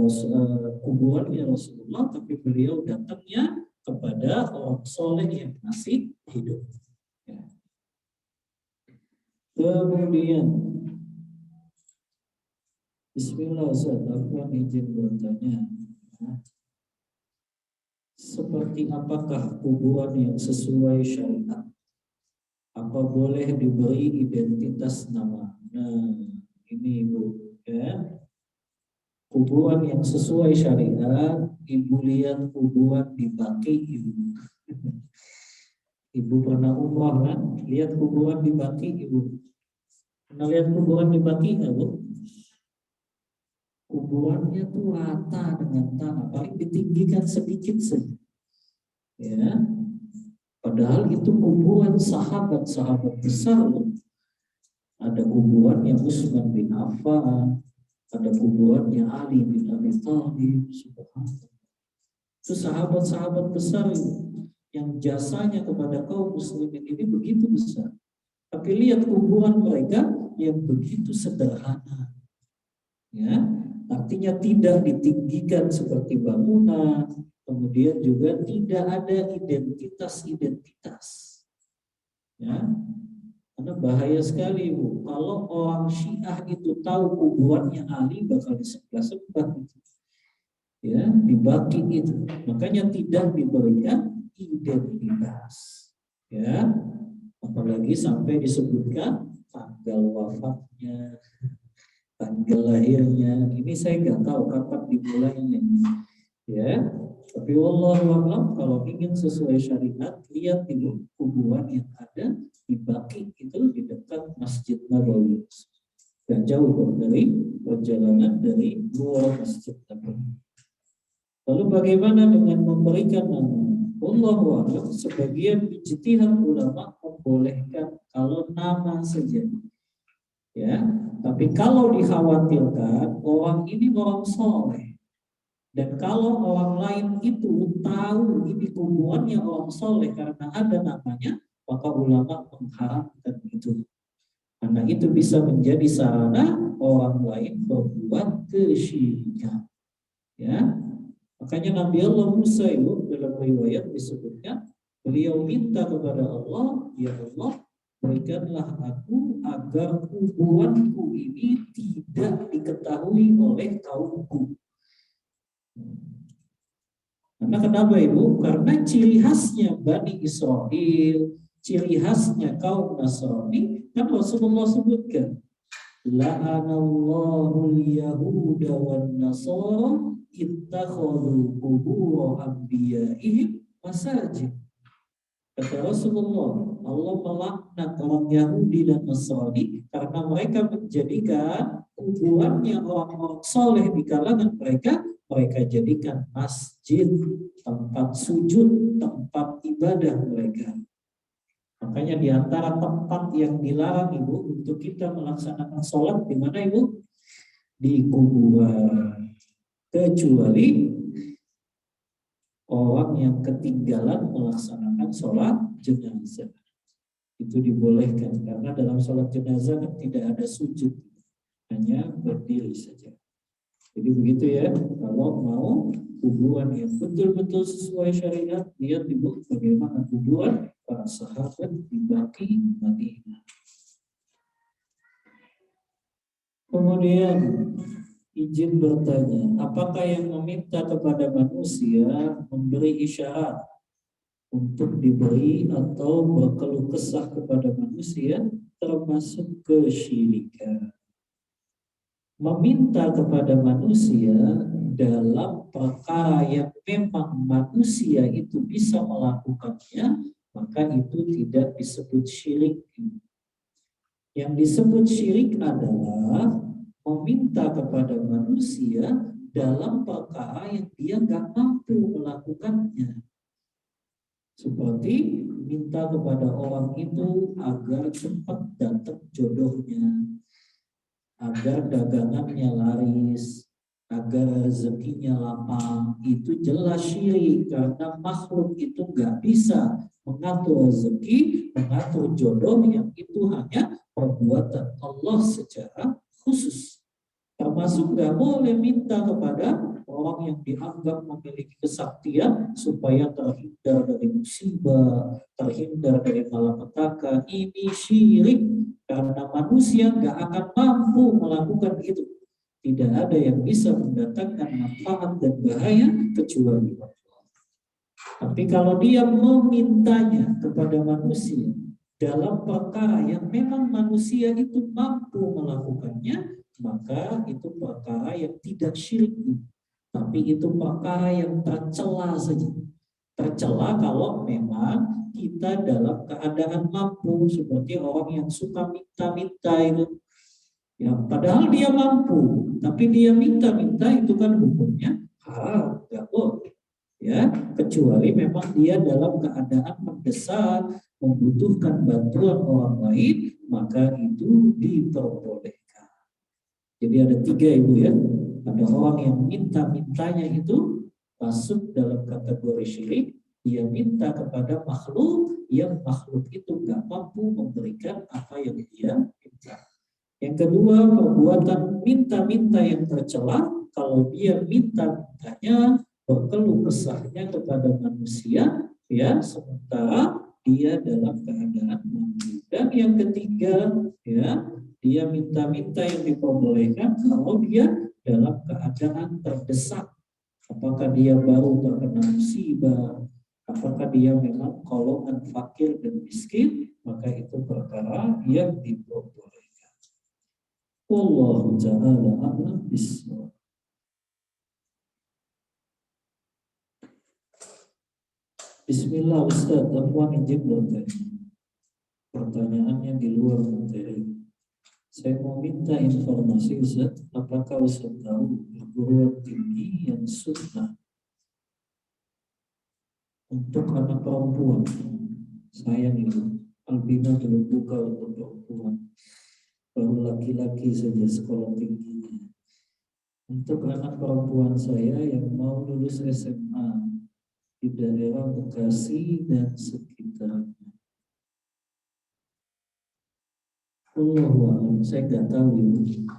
kuburannya Rasulullah, tapi beliau datangnya kepada orang soleh yang masih hidup. Ya. Kemudian, Bismillah, Ustaz, aku izin bertanya. Seperti apakah kuburan yang sesuai syariat? Apa boleh diberi identitas nama? Nah, ini Ibu, ya. Kuburan yang sesuai syariat, Ibu lihat kuburan di Baki, Ibu. Ibu pernah umrah kan? Lihat kuburan di Baki, Ibu. Pernah lihat kuburan di Baki nggak, Bu? Kuburannya tuh rata dengan tanah, paling ditinggikan sedikit saja. Ya, padahal itu kuburan sahabat-sahabat besar loh. Ada kuburannya Utsman bin Affan, ada kuburannya Ali bin Abi Thalib, subhanallah. Itu sahabat-sahabat besar yang jasanya kepada kaum muslimin ini begitu besar. Tapi lihat kuburan mereka yang begitu sederhana. Ya, artinya tidak ditinggikan seperti bangunan, kemudian juga tidak ada identitas-identitas. Ya, karena bahaya sekali, Bu. Kalau orang Syiah itu tahu kuburannya Ali bakal disembah-sembah, ya, dibagi itu. Makanya tidak diberikan identitas. Ya, apalagi sampai disebutkan tanggal wafatnya, tanggal lahirnya. Ini saya nggak tahu kapan dimulainya. Ya, tapi wallahualam kalau ingin sesuai syariat, lihat dulu kuburan yang ada di Baqi itu di dekat Masjid Nabawi. Gak jauh kok dari perjalanan dari luar Masjid Nabawi. Lalu bagaimana dengan memberikan nama? Wallahualam sebagian ijtihad ulama membolehkan kalau nama saja. Ya, tapi kalau dikhawatirkan orang ini orang soleh, dan kalau orang lain itu tahu ini kuburannya orang soleh karena ada namanya, maka ulama mengharamkan itu. Karena itu bisa menjadi sarana orang lain berbuat kesyirikan. Ya, makanya Nabi Allah Musa itu dalam riwayat disebutkan, beliau minta kepada Allah, ya Allah, berikanlah aku agar kuburanku ini tidak diketahui oleh kaumku. Karena kenapa Ibu? Karena ciri khasnya Bani Israel, ciri khasnya kaum Nasrani, kan Rasulullah sebutkan, la'anallahu al-yahuda wan nasara ittakhadhu qubur anbiya'ihim masajid. Kata Rasulullah, Allah melaknat orang Yahudi dan Nasrani karena mereka menjadikan kuburannya orang-orang soleh di kalangan mereka jadikan masjid, tempat sujud, tempat ibadah mereka. Makanya di antara tempat yang dilarang Ibu untuk kita melaksanakan sholat di mana Ibu? Di kuburan. Kecuali orang yang ketinggalan melaksanakan sholat jenazah. Itu dibolehkan karena dalam sholat jenazah kan tidak ada sujud, hanya berdiri saja. Jadi begitu ya, kalau mau kuburan yang betul-betul sesuai syariat, lihat Ibu bagaimana kuburan para sahabat di Baqi Madinah. Kemudian izin bertanya, apakah yang meminta kepada manusia memberi isyarat untuk diberi atau berkeluh kesah kepada manusia termasuk kesyirikan? Meminta kepada manusia dalam perkara yang memang manusia itu bisa melakukannya, maka itu tidak disebut syirik. Yang disebut syirik adalah meminta kepada manusia dalam perkara yang dia nggak mampu melakukannya. Seperti minta kepada orang itu agar cepat datang jodohnya, agar dagangannya laris, agar rezekinya lapang. Itu jelas syirik karena makhluk itu nggak bisa mengatur rezeki, mengatur jodoh, yang itu hanya perbuatan Allah secara khusus. Termasuk nggak boleh minta kepada orang yang dianggap memiliki kesaktian supaya terhindar dari musibah, terhindar dari malapetaka. Ini syirik karena manusia nggak akan mampu melakukan itu. Tidak ada yang bisa mendatangkan manfaat dan bahaya kecuali Allah. Tapi kalau dia memintanya kepada manusia dalam perkara yang memang manusia itu mampu melakukannya, maka itu perkara yang tidak syirik, tapi itu perkara yang tercela saja. Tercela kalau memang kita dalam keadaan mampu, seperti orang yang suka minta-minta itu. Ya, padahal dia mampu, tapi dia minta-minta, itu kan hukumnya haram, nggak boleh. Ya, kecuali memang dia dalam keadaan mendesak, membutuhkan bantuan orang lain, maka itu diperbolehkan. Jadi ada 3 Ibu ya. Ada orang yang minta-mintanya itu masuk dalam kategori syirik. Dia minta kepada makhluk yang makhluk itu nggak mampu memberikan apa yang dia minta. Yang kedua, perbuatan minta-minta yang tercela. Kalau dia minta-mintanya, berkeluh kesahnya kepada manusia, ya, sementara dia dalam keadaan mampu. Dan yang ketiga, ya, dia minta-minta yang diperbolehkan kalau dia dalam keadaan terdesak. Apakah dia baru terkena musibah, apakah dia memang golongan fakir dan miskin, maka itu perkara yang diperbolehkan. Wallahu ta'ala a'lam bishawab. Bismillah Ustaz, Afwan izin bertanya. Pertanyaannya di luar materi. Saya mau minta informasi Ustaz, apakah Ustaz tahu perguruan tinggi yang sunnah untuk anak perempuan? Sayang itu, Albina belum buka untuk perempuan, baru laki-laki saja sekolah tingginya. Untuk anak perempuan saya yang mau lulus SMA di daerah Bekasi dan sekitarnya. Saya nggak tahu ini.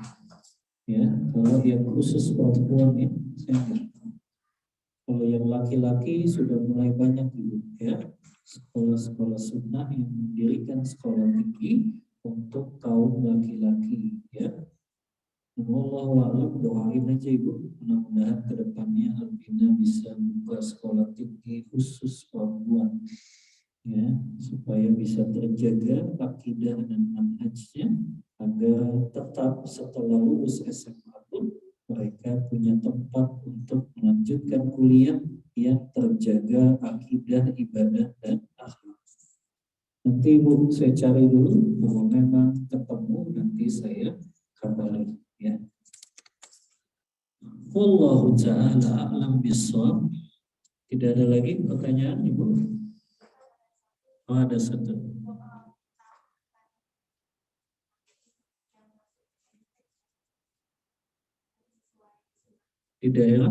Ya, kalau yang khusus perempuan ini saya nggak tahu. Kalau yang laki-laki sudah mulai banyak dulu ya, sekolah-sekolah sunnah yang mendirikan sekolah tinggi untuk kaum laki-laki ya. Wallahualam, doain aja Ibu, mudah-mudahan kedepannya Albina bisa buka sekolah tinggi khusus perempuan ya, supaya bisa terjaga akidah dan manhajnya, agar tetap setelah lulus SMA pun mereka punya tempat untuk melanjutkan kuliah yang terjaga akidah, ibadah, dan akhlak. Nanti Ibu saya cari dulu, kalau memang ketemu nanti saya kabari ya. Wallahu ta'ala a'lam bishawab. Tidak ada lagi pertanyaan Ibu? Oh, ada satu. Di daerah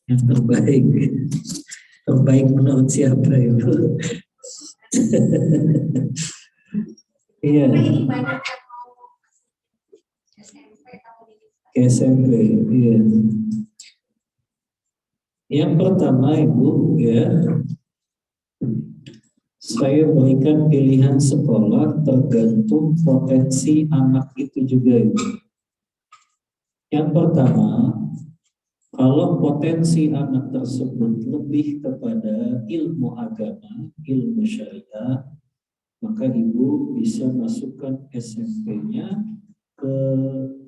yang terbaik. Terbaik menurut siapa itu? Iya. SMP, iya. Yang pertama Ibu ya, saya berikan pilihan sekolah tergantung potensi anak itu juga Ibu. Yang pertama, kalau potensi anak tersebut lebih kepada ilmu agama, ilmu syariah, maka Ibu bisa masukkan SMP-nya ke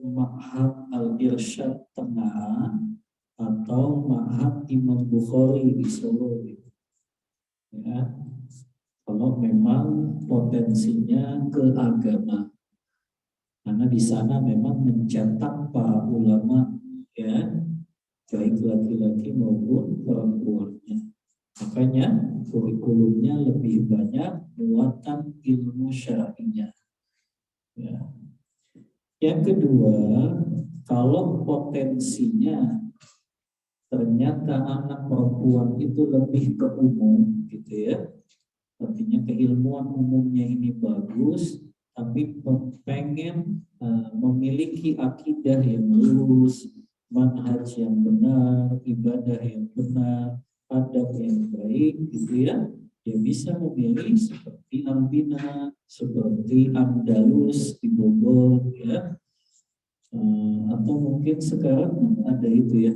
Ma'had Al-Irsyad Tengah atau Ma'had Imam Bukhari di Solo gitu. Ya, kalau memang potensinya ke agama, karena di sana memang mencetak para ulama, ya, baik laki-laki maupun perempuannya. Makanya kurikulumnya lebih banyak muatan ilmu syar'inya. Ya. Yang kedua, kalau potensinya ternyata anak perempuan itu lebih ke umum, gitu ya. Artinya keilmuan umumnya ini bagus, tapi pengen memiliki akidah yang lurus, manhaj yang benar, ibadah yang benar, adab yang baik, gitu ya. Dia bisa memilih seperti Albina, seperti Andalus di Bogor, ya. Atau mungkin sekarang ada itu ya.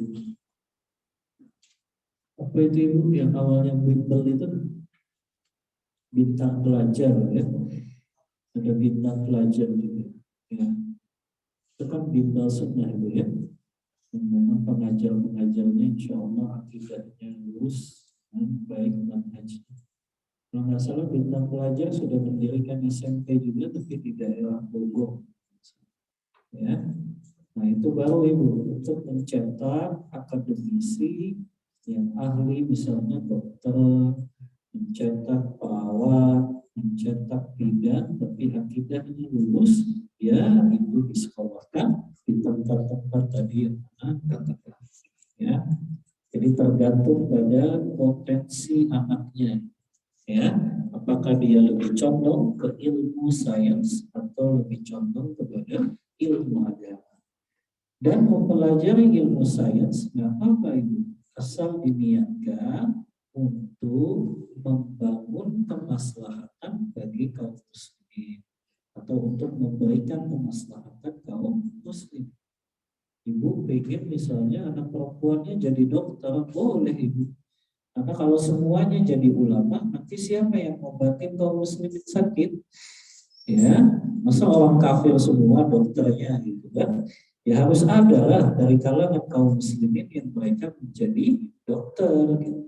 Apa itu ibu yang awalnya bimbel itu? Bintang pelajar ya, ada bintang pelajar juga ya, itu kan bimbel sunnah itu ya, yang memang pengajar-pengajarnya insya Allah akidahnya lurus dan baik manhajnya. Kalau nggak salah bintang pelajar sudah mendirikan SMP juga tapi di daerah Bogor ya. Nah itu baru ibu untuk mencetak akademisi yang ahli, misalnya dokter, mencetak perawat, mencetak bidan, tapi akidahnya lulus, ya itu disekolahkan di tempat-tempat tadi yang mana katakan. Ya, jadi tergantung pada potensi anaknya. Ya, apakah dia lebih condong ke ilmu sains atau lebih condong kepada ilmu agama. Dan mempelajari ilmu sains nggak apa-apa ibu, asal diniatkan untuk membangun kemaslahatan bagi kaum muslimin atau untuk memberikan kemaslahatan kaum muslim. Ibu pengen misalnya anak perempuannya jadi dokter, boleh ibu. Karena kalau semuanya jadi ulama, nanti siapa yang membantu kaum muslimin sakit? Ya, masa orang kafir semua dokternya gitu kan? Ya harus ada lah dari kalangan kaum muslimin yang mereka menjadi dokter, gitu.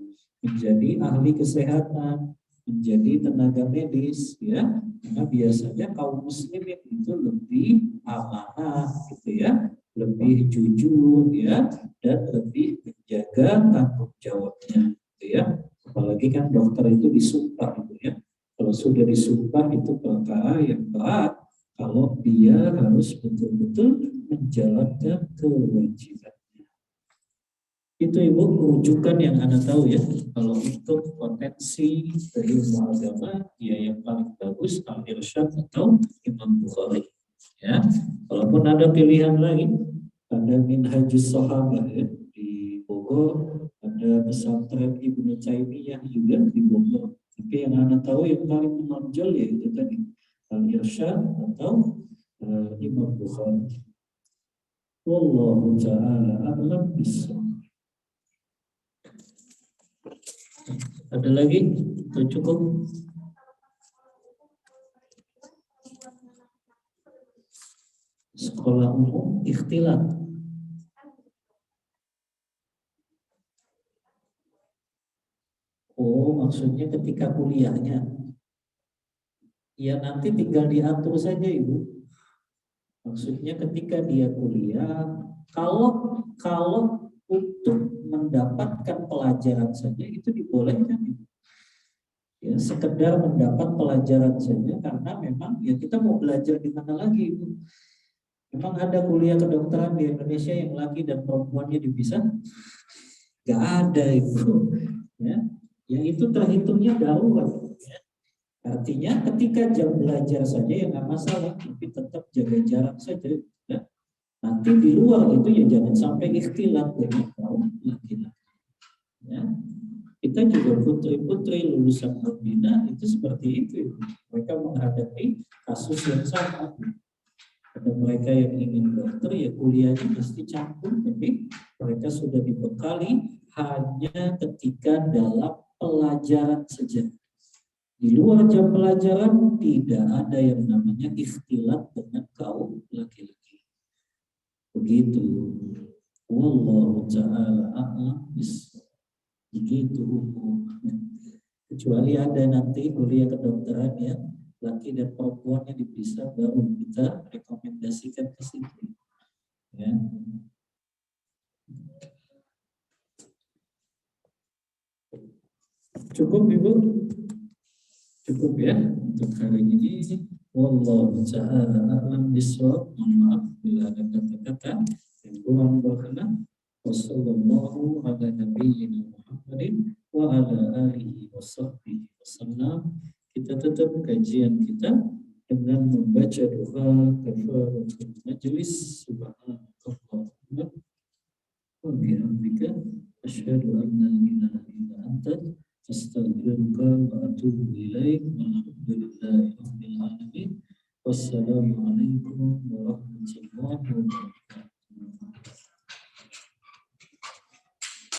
Menjadi ahli kesehatan, menjadi tenaga medis, ya. Karena biasanya kaum muslimin itu lebih amanah, gitu ya, lebih jujur, ya, dan lebih menjaga tanggung jawabnya, gitu ya. Apalagi kan dokter itu disumpah, gitu ya. Kalau sudah disumpah itu perkara yang berat. Kalau dia harus betul-betul menjalankan kewajibannya. Itu ibu rujukan yang Anda tahu ya. Kalau untuk potensi ilmu agama, ya yang paling bagus Al-Irsyad atau Imam Bukhari. Ya, walaupun ada pilihan lain, ada Minhajus Sahabah ya di Bogor, ada pesantren Ibnu Taimiyah juga di Bogor. Tapi yang Anda tahu yang paling menonjol ya itu tadi Al-Irsyad atau Imam Bukhari. Wallahu ta'ala a'lam bishawab. Ada lagi? Itu cukup? Sekolah umum ikhtilat. Oh, maksudnya ketika kuliahnya. Ya nanti tinggal diatur saja ibu. Maksudnya ketika dia kuliah, kalau untuk mendapatkan pelajaran saja itu dibolehkan. Ya, sekedar mendapat pelajaran saja karena memang ya kita mau belajar di mana lagi ibu. Memang ada kuliah kedokteran di Indonesia yang laki dan perempuannya dipisah? Gak ada ibu. Ya, yang itu terhitungnya darurat. Ya. Artinya ketika jam belajar saja ya nggak masalah, tapi tetap jaga jarak saja. Ya. Nanti di luar itu ya jangan sampai ikhtilat dengan kaum laki-laki. Ya. Kita juga putri-putri lulusan Albina itu seperti itu. Mereka menghadapi kasus yang sama. Ada mereka yang ingin dokter ya kuliahnya pasti campur, tapi mereka sudah dibekali hanya ketika dalam pelajaran saja. Di luar jam pelajaran tidak ada yang namanya ikhtilat dengan kaum laki-laki. Begitu. Wallahu ta'ala a'lam begitu. Kecuali ada nanti kuliah kedokteran ya, laki dan perempuannya dipisah, baru kita rekomendasikan ke situ ya. Cukup Ibu? Cukup ya untuk hari ini. Wallahu ta'ala a'lam bishawab. Mohon maaf bila ada kata-kata yang kurang berkenan. Wassallallahu ala nabiyyina Muhammadin wa ala alihi wa sahbihi wasallam. Kita tutup kajian kita dengan membaca doa kafaratul majlis. Subhanallah wa bihamdika asyhadu an la ilaha illa anta astaghfiruka wa atubu ilaik. Walhamdulillahi rabbil alamin. Wassalamualaikum warahmatullahi wabarakatuh.